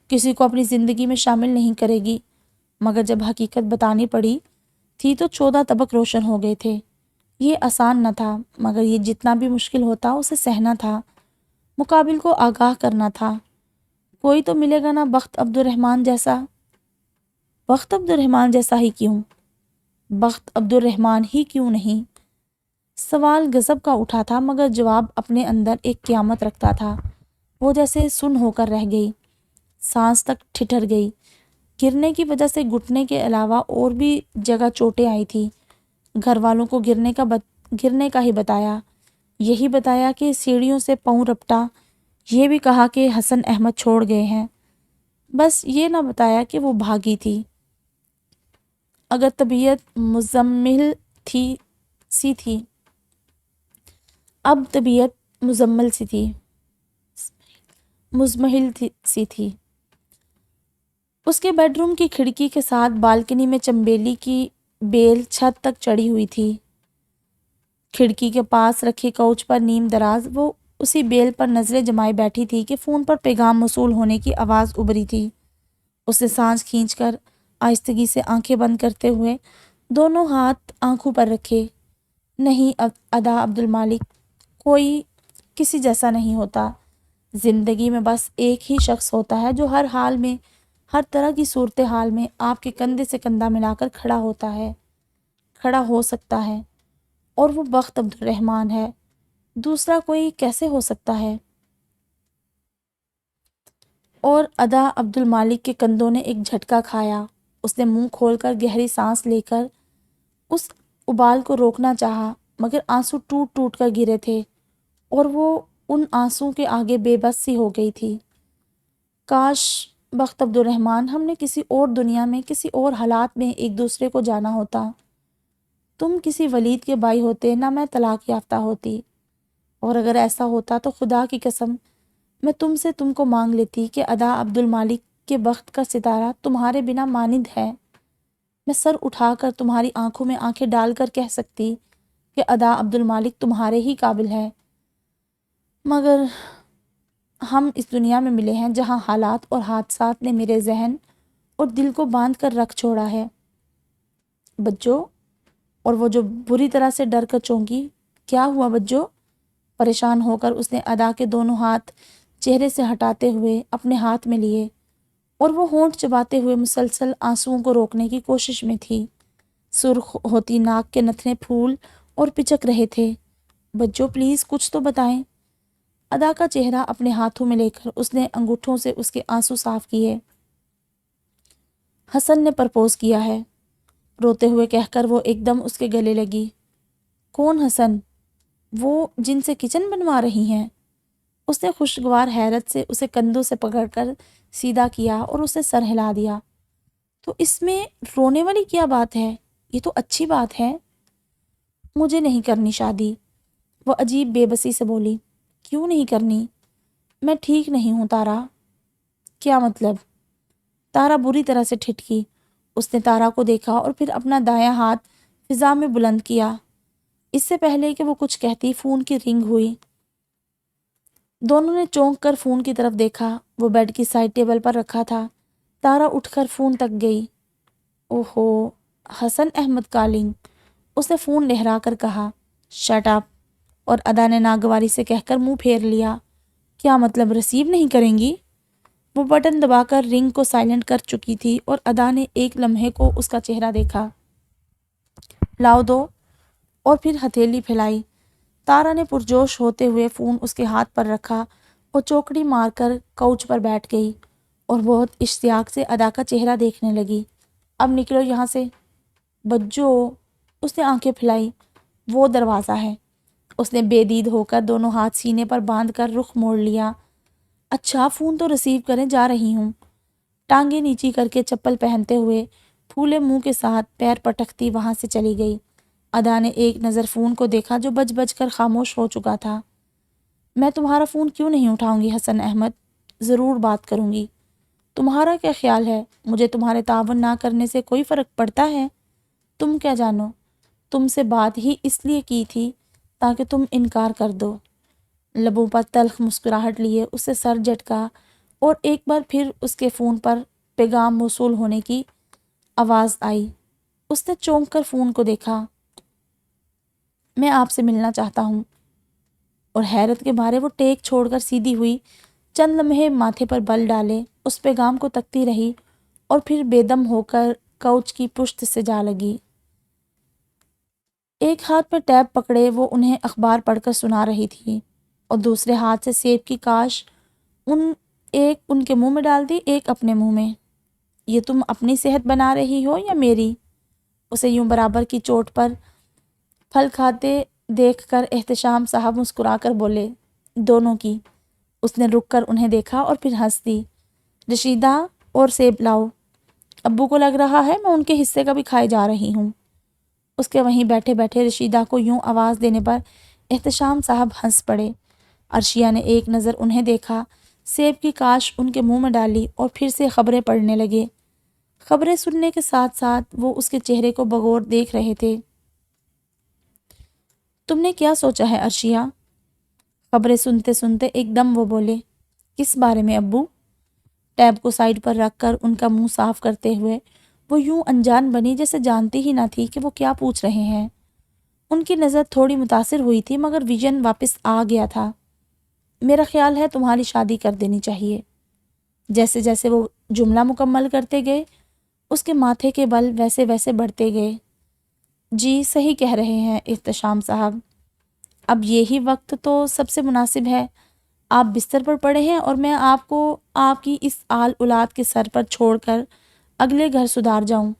کسی کو اپنی زندگی میں شامل نہیں کرے گی، مگر جب حقیقت بتانی پڑی تھی تو 14 طبق روشن ہو گئے تھے۔ یہ آسان نہ تھا، مگر یہ جتنا بھی مشکل ہوتا اسے سہنا تھا، مقابل کو آگاہ کرنا تھا۔ کوئی تو ملے گا نا بخت عبد الرحمن جیسا۔ بخت عبد الرحمن جیسا ہی کیوں؟ بخت عبد الرحمن ہی کیوں نہیں؟ سوال غضب کا اٹھا تھا، مگر جواب اپنے اندر ایک قیامت رکھتا تھا۔ وہ جیسے سن ہو کر رہ گئی، سانس تک ٹھٹر گئی۔ گرنے کی وجہ سے گھٹنے کے علاوہ اور بھی جگہ چوٹیں آئی تھی۔ گھر والوں کو گرنے کا ہی بتایا، یہی بتایا کہ سیڑھیوں سے پاؤں رپٹا، یہ بھی کہا کہ حسن احمد چھوڑ گئے ہیں، بس یہ نہ بتایا کہ وہ بھاگی تھی۔ اگر طبیعت مزمل سی تھی، اب طبیعت مزمل سی تھی۔ مزمحل سی تھی۔ اس کے بیڈ روم کی کھڑکی کے ساتھ بالکنی میں چنبیلی کی بیل چھت تک چڑھی ہوئی تھی۔ کھڑکی کے پاس رکھے کوچ پر نیم دراز وہ اسی بیل پر نظریں جمائے بیٹھی تھی کہ فون پر پیغام موصول ہونے کی آواز ابھری تھی۔ اس نے سانس کھینچ کر آہستگی سے آنکھیں بند کرتے ہوئے دونوں ہاتھ آنکھوں پر رکھے۔ نہیں ادا عبد المالک، کوئی کسی جیسا نہیں ہوتا۔ زندگی میں بس ایک ہی شخص ہوتا ہے جو ہر حال میں، ہر طرح کی صورتحال میں آپ کے کندھے سے کندھا ملا کر کھڑا ہو سکتا ہے، اور وہ بخت عبد الرحمن ہے۔ دوسرا کوئی کیسے ہو سکتا ہے؟ اور ادا عبد المالک کے کندھوں نے ایک جھٹکا کھایا۔ اس نے منہ کھول کر گہری سانس لے کر اس ابال کو روکنا چاہا، مگر آنسو ٹوٹ ٹوٹ کر گرے تھے اور وہ ان آنسوں کے آگے بے بس سی ہو گئی تھی۔ کاش بخت عبد الرحمن ہم نے کسی اور دنیا میں، کسی اور حالات میں ایک دوسرے کو جانا ہوتا۔ تم کسی ولید کے بھائی ہوتے، نہ میں طلاق یافتہ ہوتی، اور اگر ایسا ہوتا تو خدا کی قسم میں تم کو مانگ لیتی کہ ادا عبد المالک کے بخت کا ستارہ تمہارے بنا مانند ہے۔ میں سر اٹھا کر تمہاری آنکھوں میں آنکھیں ڈال کر کہہ سکتی کہ ادا عبد المالک تمہارے ہی قابل ہے، مگر ہم اس دنیا میں ملے ہیں جہاں حالات اور حادثات نے میرے ذہن اور دل کو باندھ کر رکھ چھوڑا ہے۔ بچو، اور وہ جو بری طرح سے ڈر کر چونکی، کیا ہوا بچو؟ پریشان ہو کر اس نے ادا کے دونوں ہاتھ چہرے سے ہٹاتے ہوئے اپنے ہاتھ میں لیے، اور وہ ہونٹ چباتے ہوئے مسلسل آنسوؤں کو روکنے کی کوشش میں تھی۔ سرخ ہوتی ناک کے نتنے پھول اور پچک رہے تھے۔ بچو پلیز کچھ تو بتائیں۔ ادا کا چہرہ اپنے ہاتھوں میں لے کر اس نے انگوٹھوں سے اس کے آنسو صاف کیے۔ حسن نے پرپوز کیا ہے، روتے ہوئے کہہ کر وہ ایک دم اس کے گلے لگی۔ کون حسن؟ وہ جن سے کچن بنوا رہی ہیں؟ اس نے خوشگوار حیرت سے اسے کندھوں سے پکڑ کر سیدھا کیا اور اسے سر ہلا دیا۔ تو اس میں رونے والی کیا بات ہے؟ یہ تو اچھی بات ہے۔ مجھے نہیں کرنی شادی، وہ عجیب بے بسی سے بولی۔ کیوں نہیں کرنی؟ میں ٹھیک نہیں ہوں تارا۔ کیا مطلب؟ تارا بری طرح سے ٹھٹکی۔ اس نے تارا کو دیکھا اور پھر اپنا دایاں ہاتھ فضا میں بلند کیا۔ اس سے پہلے کہ وہ کچھ کہتی فون کی رنگ ہوئی۔ دونوں نے چونک کر فون کی طرف دیکھا۔ وہ بیڈ کی سائڈ ٹیبل پر رکھا تھا۔ تارا اٹھ کر فون تک گئی۔ اوہو، حسن احمد کالنگ، اس نے فون لہرا کر کہا۔ شٹ اپ، اور ادا نے ناگواری سے کہہ کر منہ پھیر لیا۔ کیا مطلب ریسیو نہیں کریں گی؟ وہ بٹن دبا کر رنگ کو سائلنٹ کر چکی تھی اور ادا نے ایک لمحے کو اس کا چہرہ دیکھا۔ لاؤ دو، اور پھر ہتھیلی پھیلائی۔ تارا نے پرجوش ہوتے ہوئے فون اس کے ہاتھ پر رکھا اور چوکڑی مار کر کوچ پر بیٹھ گئی اور بہت اشتیاق سے ادا کا چہرہ دیکھنے لگی۔ اب نکلو یہاں سے بجو، اس نے آنکھیں پھیلائی۔ وہ دروازہ ہے۔ اس نے بے دید ہو کر دونوں ہاتھ سینے پر باندھ کر رخ موڑ لیا۔ اچھا فون تو ریسیو کریں، جا رہی ہوں۔ ٹانگیں نیچی کر کے چپل پہنتے ہوئے پھولے منہ کے ساتھ پیر پٹکتی وہاں سے چلی گئی۔ ادا نے ایک نظر فون کو دیکھا جو بج بج کر خاموش ہو چکا تھا۔ میں تمہارا فون کیوں نہیں اٹھاؤں گی حسن احمد؟ ضرور بات کروں گی۔ تمہارا کیا خیال ہے؟ مجھے تمہارے تعاون نہ کرنے سے کوئی فرق پڑتا ہے؟ تم کیا جانو؟ تم سے بات ہی اس لیے کی تھی تاکہ تم انکار کر دو۔ لبوں پر تلخ مسکراہٹ لیے اسے سر جھٹکا اور ایک بار پھر اس کے فون پر پیغام موصول ہونے کی آواز آئی۔ اس نے چونک کر فون کو دیکھا۔ میں آپ سے ملنا چاہتا ہوں، اور حیرت کے مارے وہ ٹیک چھوڑ کر سیدھی ہوئی، چند لمحے ماتھے پر بل ڈالے اس پیغام کو تکتی رہی اور پھر بے دم ہو کر کوچ کی پشت سے جا لگی۔ ایک ہاتھ میں ٹیب پکڑے وہ انہیں اخبار پڑھ کر سنا رہی تھی اور دوسرے ہاتھ سے سیب کی کاش ایک ان کے منہ میں ڈال دی، ایک اپنے منہ میں۔ یہ تم اپنی صحت بنا رہی ہو یا میری؟ اسے یوں برابر کی چوٹ پر پھل کھاتے دیکھ کر احتشام صاحب مسکرا کر بولے، دونوں کی۔ اس نے رک کر انہیں دیکھا اور پھر ہنس دی۔ رشیدہ، اور سیب لاؤ، ابو کو لگ رہا ہے میں ان کے حصے کا بھی کھائے جا رہی ہوں۔ اس کے وہیں بیٹھے بیٹھے رشیدہ کو یوں آواز دینے پر احتشام صاحب ہنس پڑے۔ عرشیہ نے ایک نظر انہیں دیکھا، سیب کی کاش ان کے منہ میں ڈالی اور پھر سے خبریں پڑھنے لگے۔ خبریں سننے کے ساتھ ساتھ وہ اس کے چہرے کو بغور دیکھ رہے تھے۔ تم نے کیا سوچا ہے عرشیہ؟ خبریں سنتے سنتے ایک دم وہ بولے۔ کس بارے میں ابو؟ ٹیب کو سائڈ پر رکھ کر ان کا منہ صاف کرتے ہوئے وہ یوں انجان بنی جیسے جانتی ہی نہ تھی کہ وہ کیا پوچھ رہے ہیں۔ ان کی نظر تھوڑی متاثر ہوئی تھی مگر ویژن واپس آ گیا تھا۔ میرا خیال ہے تمہاری شادی کر دینی چاہیے۔ جیسے جیسے وہ جملہ مکمل کرتے گئے اس کے ماتھے کے بل ویسے ویسے بڑھتے گئے۔ جی صحیح کہہ رہے ہیں احتشام صاحب، اب یہی وقت تو سب سے مناسب ہے۔ آپ بستر پر پڑے ہیں اور میں آپ کو آپ کی اس آل اولاد کے سر پر چھوڑ کر اگلے گھر سدھار جاؤں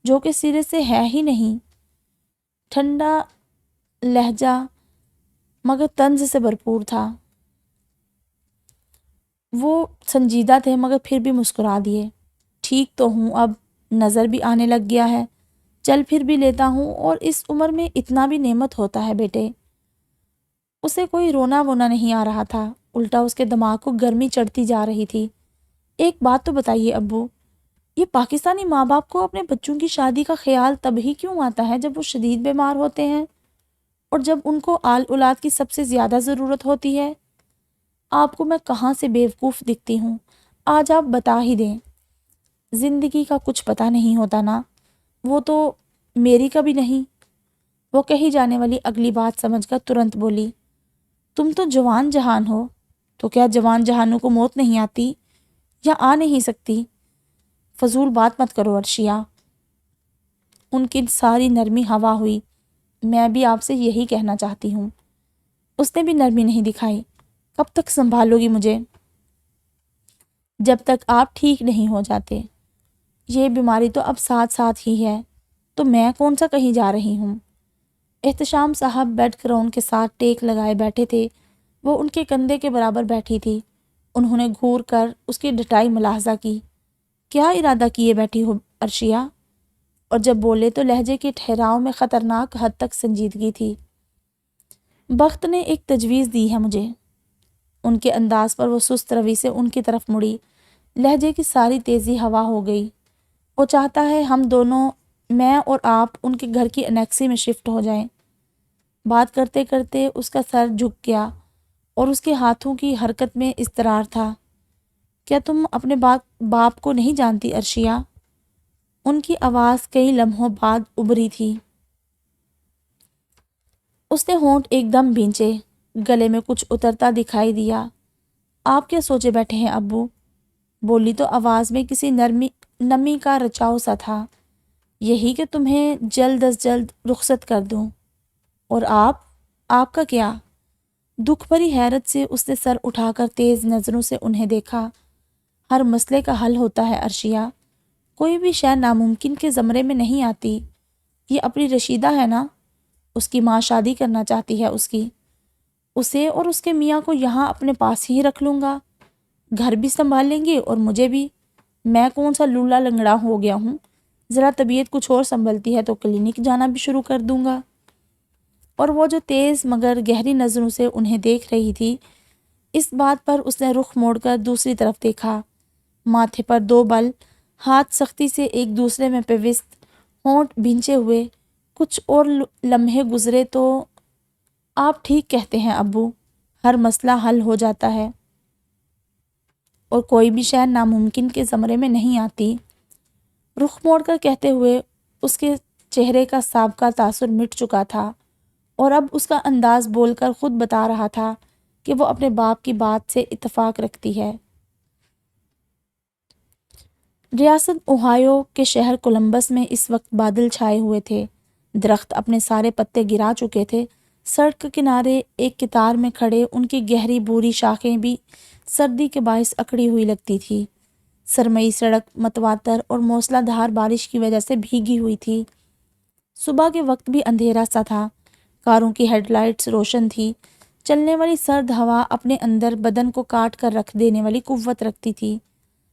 جو کہ سرے سے ہے ہی نہیں۔ ٹھنڈا لہجہ مگر طنز سے بھرپور تھا۔ وہ سنجیدہ تھے مگر پھر بھی مسکرا دیے۔ ٹھیک تو ہوں، اب نظر بھی آنے لگ گیا ہے، چل پھر بھی لیتا ہوں، اور اس عمر میں اتنا بھی نعمت ہوتا ہے بیٹے۔ اسے کوئی رونا وونا نہیں آ رہا تھا، الٹا اس کے دماغ کو گرمی چڑھتی جا رہی تھی۔ ایک بات تو بتائیے ابو، یہ پاکستانی ماں باپ کو اپنے بچوں کی شادی کا خیال تب ہی کیوں آتا ہے جب وہ شدید بیمار ہوتے ہیں اور جب ان کو آل اولاد کی سب سے زیادہ ضرورت ہوتی ہے؟ آپ کو میں کہاں سے بیوقوف دکھتی ہوں؟ آج آپ بتا ہی دیں۔ زندگی کا کچھ پتہ نہیں ہوتا نا، وہ تو میری کا بھی نہیں۔ وہ کہی جانے والی اگلی بات سمجھ کر ترنت بولی، تم تو جوان جہان ہو، تو کیا جوان جہانوں کو موت نہیں آتی یا آ نہیں سکتی؟ فضول بات مت کرو عرشیہ۔ ان کی ساری نرمی ہوا ہوئی۔ میں بھی آپ سے یہی کہنا چاہتی ہوں۔ اس نے بھی نرمی نہیں دکھائی۔ کب تک سنبھالو گی مجھے؟ جب تک آپ ٹھیک نہیں ہو جاتے۔ یہ بیماری تو اب ساتھ ساتھ ہی ہے، تو میں کون سا کہیں جا رہی ہوں؟ احتشام صاحب بیڈ کراؤن کے ساتھ ٹیک لگائے بیٹھے تھے، وہ ان کے کندھے کے برابر بیٹھی تھی۔ انہوں نے گھور کر اس کی ڈٹائی ملاحظہ کی۔ کیا ارادہ کیے بیٹھی ہو عرشیہ؟ اور جب بولے تو لہجے کے ٹھہراؤ میں خطرناک حد تک سنجیدگی تھی۔ بخت نے ایک تجویز دی ہے مجھے۔ ان کے انداز پر وہ سست روی سے ان کی طرف مڑی، لہجے کی ساری تیزی ہوا ہو گئی۔ وہ چاہتا ہے ہم دونوں، میں اور آپ، ان کے گھر کی انیکسی میں شفٹ ہو جائیں۔ بات کرتے کرتے اس کا سر جھک گیا اور اس کے ہاتھوں کی حرکت میں اضطرار تھا۔ کیا تم اپنے باپ کو نہیں جانتی عرشیہ؟ ان کی آواز کئی لمحوں بعد ابھری تھی۔ اس نے ہونٹ ایک دم بھینچے، گلے میں کچھ اترتا دکھائی دیا۔ آپ کیا سوچے بیٹھے ہیں ابو؟ بولی تو آواز میں کسی نمی کا رچاؤ سا تھا۔ یہی کہ تمہیں جلد از جلد رخصت کر دوں۔ اور آپ کا کیا؟ دکھ بھری حیرت سے اس نے سر اٹھا کر تیز نظروں سے انہیں دیکھا۔ ہر مسئلے کا حل ہوتا ہے عرشیہ، کوئی بھی شے ناممکن کے زمرے میں نہیں آتی۔ یہ اپنی رشیدہ ہے نا، اس کی ماں شادی کرنا چاہتی ہے اسے اور اس کے میاں کو یہاں اپنے پاس ہی رکھ لوں گا، گھر بھی سنبھال لیں گے اور مجھے بھی۔ میں کون سا لولا لنگڑا ہو گیا ہوں؟ ذرا طبیعت کچھ اور سنبھلتی ہے تو کلینک جانا بھی شروع کر دوں گا۔ اور وہ جو تیز مگر گہری نظروں سے انہیں دیکھ رہی تھی، اس بات پر اس نے رخ موڑ کر دوسری طرف دیکھا۔ ماتھے پر دو بل، ہاتھ سختی سے ایک دوسرے میں پیوست، ہونٹ بھینچے ہوئے۔ کچھ اور لمحے گزرے تو آپ ٹھیک کہتے ہیں ابو، ہر مسئلہ حل ہو جاتا ہے اور کوئی بھی شے ناممکن کے زمرے میں نہیں آتی۔ رخ موڑ کر کہتے ہوئے اس کے چہرے کا سابقہ تاثر مٹ چکا تھا اور اب اس کا انداز بول کر خود بتا رہا تھا کہ وہ اپنے باپ کی بات سے اتفاق رکھتی ہے۔ ریاست اوہایو کے شہر کولمبس میں اس وقت بادل چھائے ہوئے تھے، درخت اپنے سارے پتے گرا چکے تھے۔ سڑک کے کنارے ایک قطار میں کھڑے ان کی گہری بھوری شاخیں بھی سردی کے باعث اکڑی ہوئی لگتی تھی۔ سرمئی سڑک متواتر اور موسلا دھار بارش کی وجہ سے بھیگی ہوئی تھی۔ صبح کے وقت بھی اندھیرا سا تھا، کاروں کی ہیڈ لائٹس روشن تھی، چلنے والی سرد ہوا اپنے اندر بدن کو کاٹ کر رکھ دینے والی قوت رکھتی تھی۔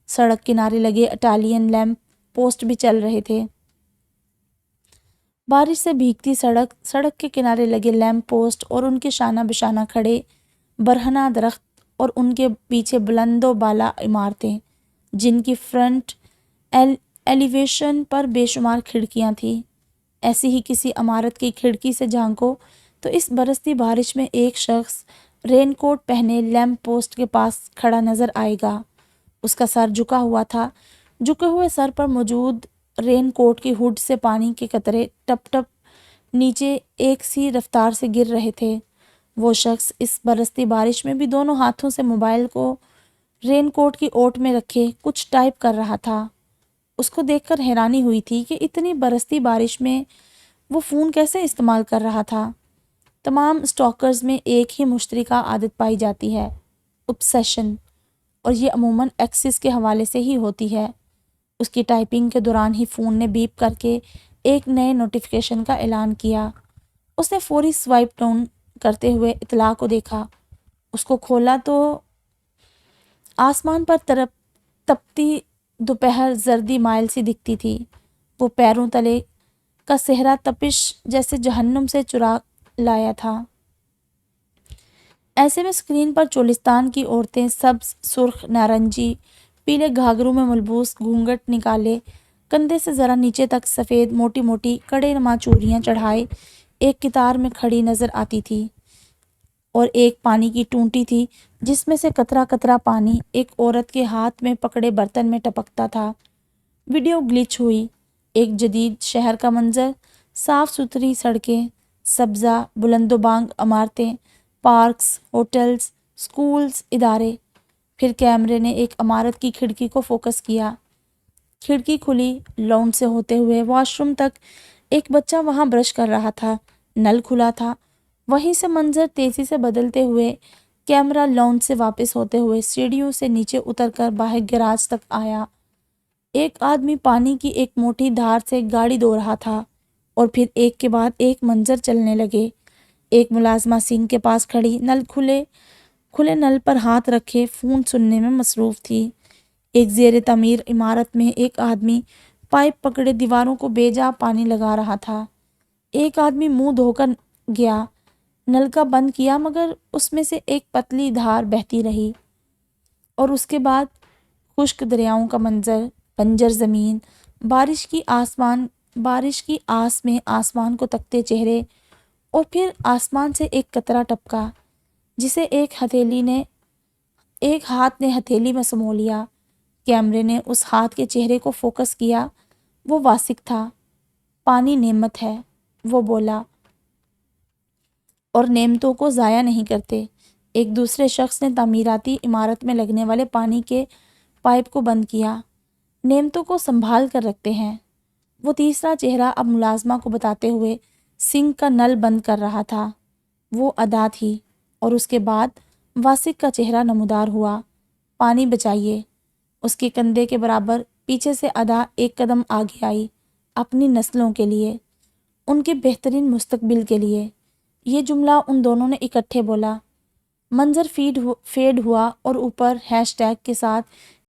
سڑک کنارے لگے اٹالین لیمپ پوسٹ بھی چل رہے تھے۔ بارش سے بھیگتی سڑک کے کنارے لگے لیمپ پوسٹ اور ان کے شانہ بشانہ کھڑے برہنہ درخت اور ان کے پیچھے بلند و بالا عمارتیں جن کی فرنٹ ایلیویشن پر بے شمار کھڑکیاں تھیں۔ ایسی ہی کسی عمارت کی کھڑکی سے جھانکو تو اس برستی بارش میں ایک شخص رین کوٹ پہنے لیمپ پوسٹ کے پاس کھڑا نظر آئے گا۔ اس کا سر جھکا ہوا تھا۔ جھکے ہوئے سر پر موجود رین کوٹ کی ہوڈ سے پانی کے قطرے ٹپ ٹپ نیچے ایک سی رفتار سے گر رہے تھے۔ وہ شخص اس برستی بارش میں بھی دونوں ہاتھوں سے موبائل کو رین کوٹ کی اوٹ میں رکھے کچھ ٹائپ کر رہا تھا۔ اس کو دیکھ کر حیرانی ہوئی تھی کہ اتنی برستی بارش میں وہ فون کیسے استعمال کر رہا تھا۔ تمام اسٹاکرز میں ایک ہی مشترکہ عادت پائی جاتی ہے، obsession، اور یہ عموماً ایکسس کے حوالے سے ہی ہوتی ہے۔ اس کی ٹائپنگ کے دوران ہی فون نے بیپ کر کے ایک نئے نوٹیفیکیشن کا اعلان کیا۔ اس نے فوری سوائپ ڈاؤن کرتے ہوئے اطلاع کو دیکھا۔ اس کو کھولا تو آسمان پر تپتی دوپہر زردی مائل سی دکھتی تھی۔ وہ پیروں تلے کا صحرا تپش جیسے جہنم سے چرا لایا تھا۔ ایسے میں اسکرین پر چولستان کی عورتیں سبز، سرخ، نارنجی، پیلے گھاگھروں میں ملبوس، گھونگھٹ نکالے، کندھے سے ذرا نیچے تک سفید موٹی موٹی کڑے نما چوڑیاں چڑھائے ایک قطار میں کھڑی نظر آتی تھی، اور ایک پانی کی ٹونٹی تھی جس میں سے قطرہ قطرہ پانی ایک عورت کے ہاتھ میں پکڑے برتن میں ٹپکتا تھا۔ ویڈیو گلچ ہوئی۔ ایک جدید شہر کا منظر، صاف ستھری سڑکیں، سبزہ بلند و بانگ عمارتیں، پارکس، ہوٹلز، سکولز، ادارے۔ پھر کیمرے نے ایک عمارت کی کھڑکی کو فوکس کیا۔ کھڑکی کھلی، لان سے ہوتے ہوئے واش روم تک ایک بچہ وہاں برش کر رہا تھا۔ نل کھلا تھا۔ وہیں سے منظر تیزی سے بدلتے ہوئے کیمرہ لان سے واپس ہوتے ہوئے سیڑھیوں سے نیچے اتر کر باہر گیراج تک آیا۔ ایک آدمی پانی کی ایک موٹی دھار سے گاڑی دھو رہا تھا، اور پھر ایک کے بعد ایک منظر چلنے لگے۔ ایک ملازمہ سنک کے پاس کھڑی نل کھلے نل پر ہاتھ رکھے فون سننے میں مصروف تھی۔ ایک زیر تعمیر عمارت میں ایک آدمی پائپ پکڑے دیواروں کو بے جا پانی لگا رہا تھا۔ ایک آدمی منہ دھو کر گیا، نلکا بند کیا مگر اس میں سے ایک پتلی دھار بہتی رہی، اور اس کے بعد خشک دریاؤں کا منظر، بنجر زمین، بارش کی آس میں آسمان کو تکتے چہرے، اور پھر آسمان سے ایک قطرہ ٹپکا جسے ایک ہاتھ نے ہتھیلی میں سمو لیا۔ کیمرے نے اس ہاتھ کے چہرے کو فوکس کیا۔ وہ واسق تھا۔ پانی نعمت ہے، وہ بولا، اور نعمتوں کو ضائع نہیں کرتے۔ ایک دوسرے شخص نے تعمیراتی عمارت میں لگنے والے پانی کے پائپ کو بند کیا۔ نعمتوں کو سنبھال کر رکھتے ہیں۔ وہ تیسرا چہرہ اب ملازمہ کو بتاتے ہوئے سنک کا نل بند کر رہا تھا۔ وہ ادا تھی، اور اس کے بعد واسق کا چہرہ نمودار ہوا۔ پانی بچائیے۔ اس کے کندھے کے برابر پیچھے سے ادا ایک قدم آگے آئی، اپنی نسلوں کے لیے، ان کے بہترین مستقبل کے لیے۔ یہ جملہ ان دونوں نے اکٹھے بولا۔ منظر فیڈ ہوا اور اوپر ہیش ٹیگ کے ساتھ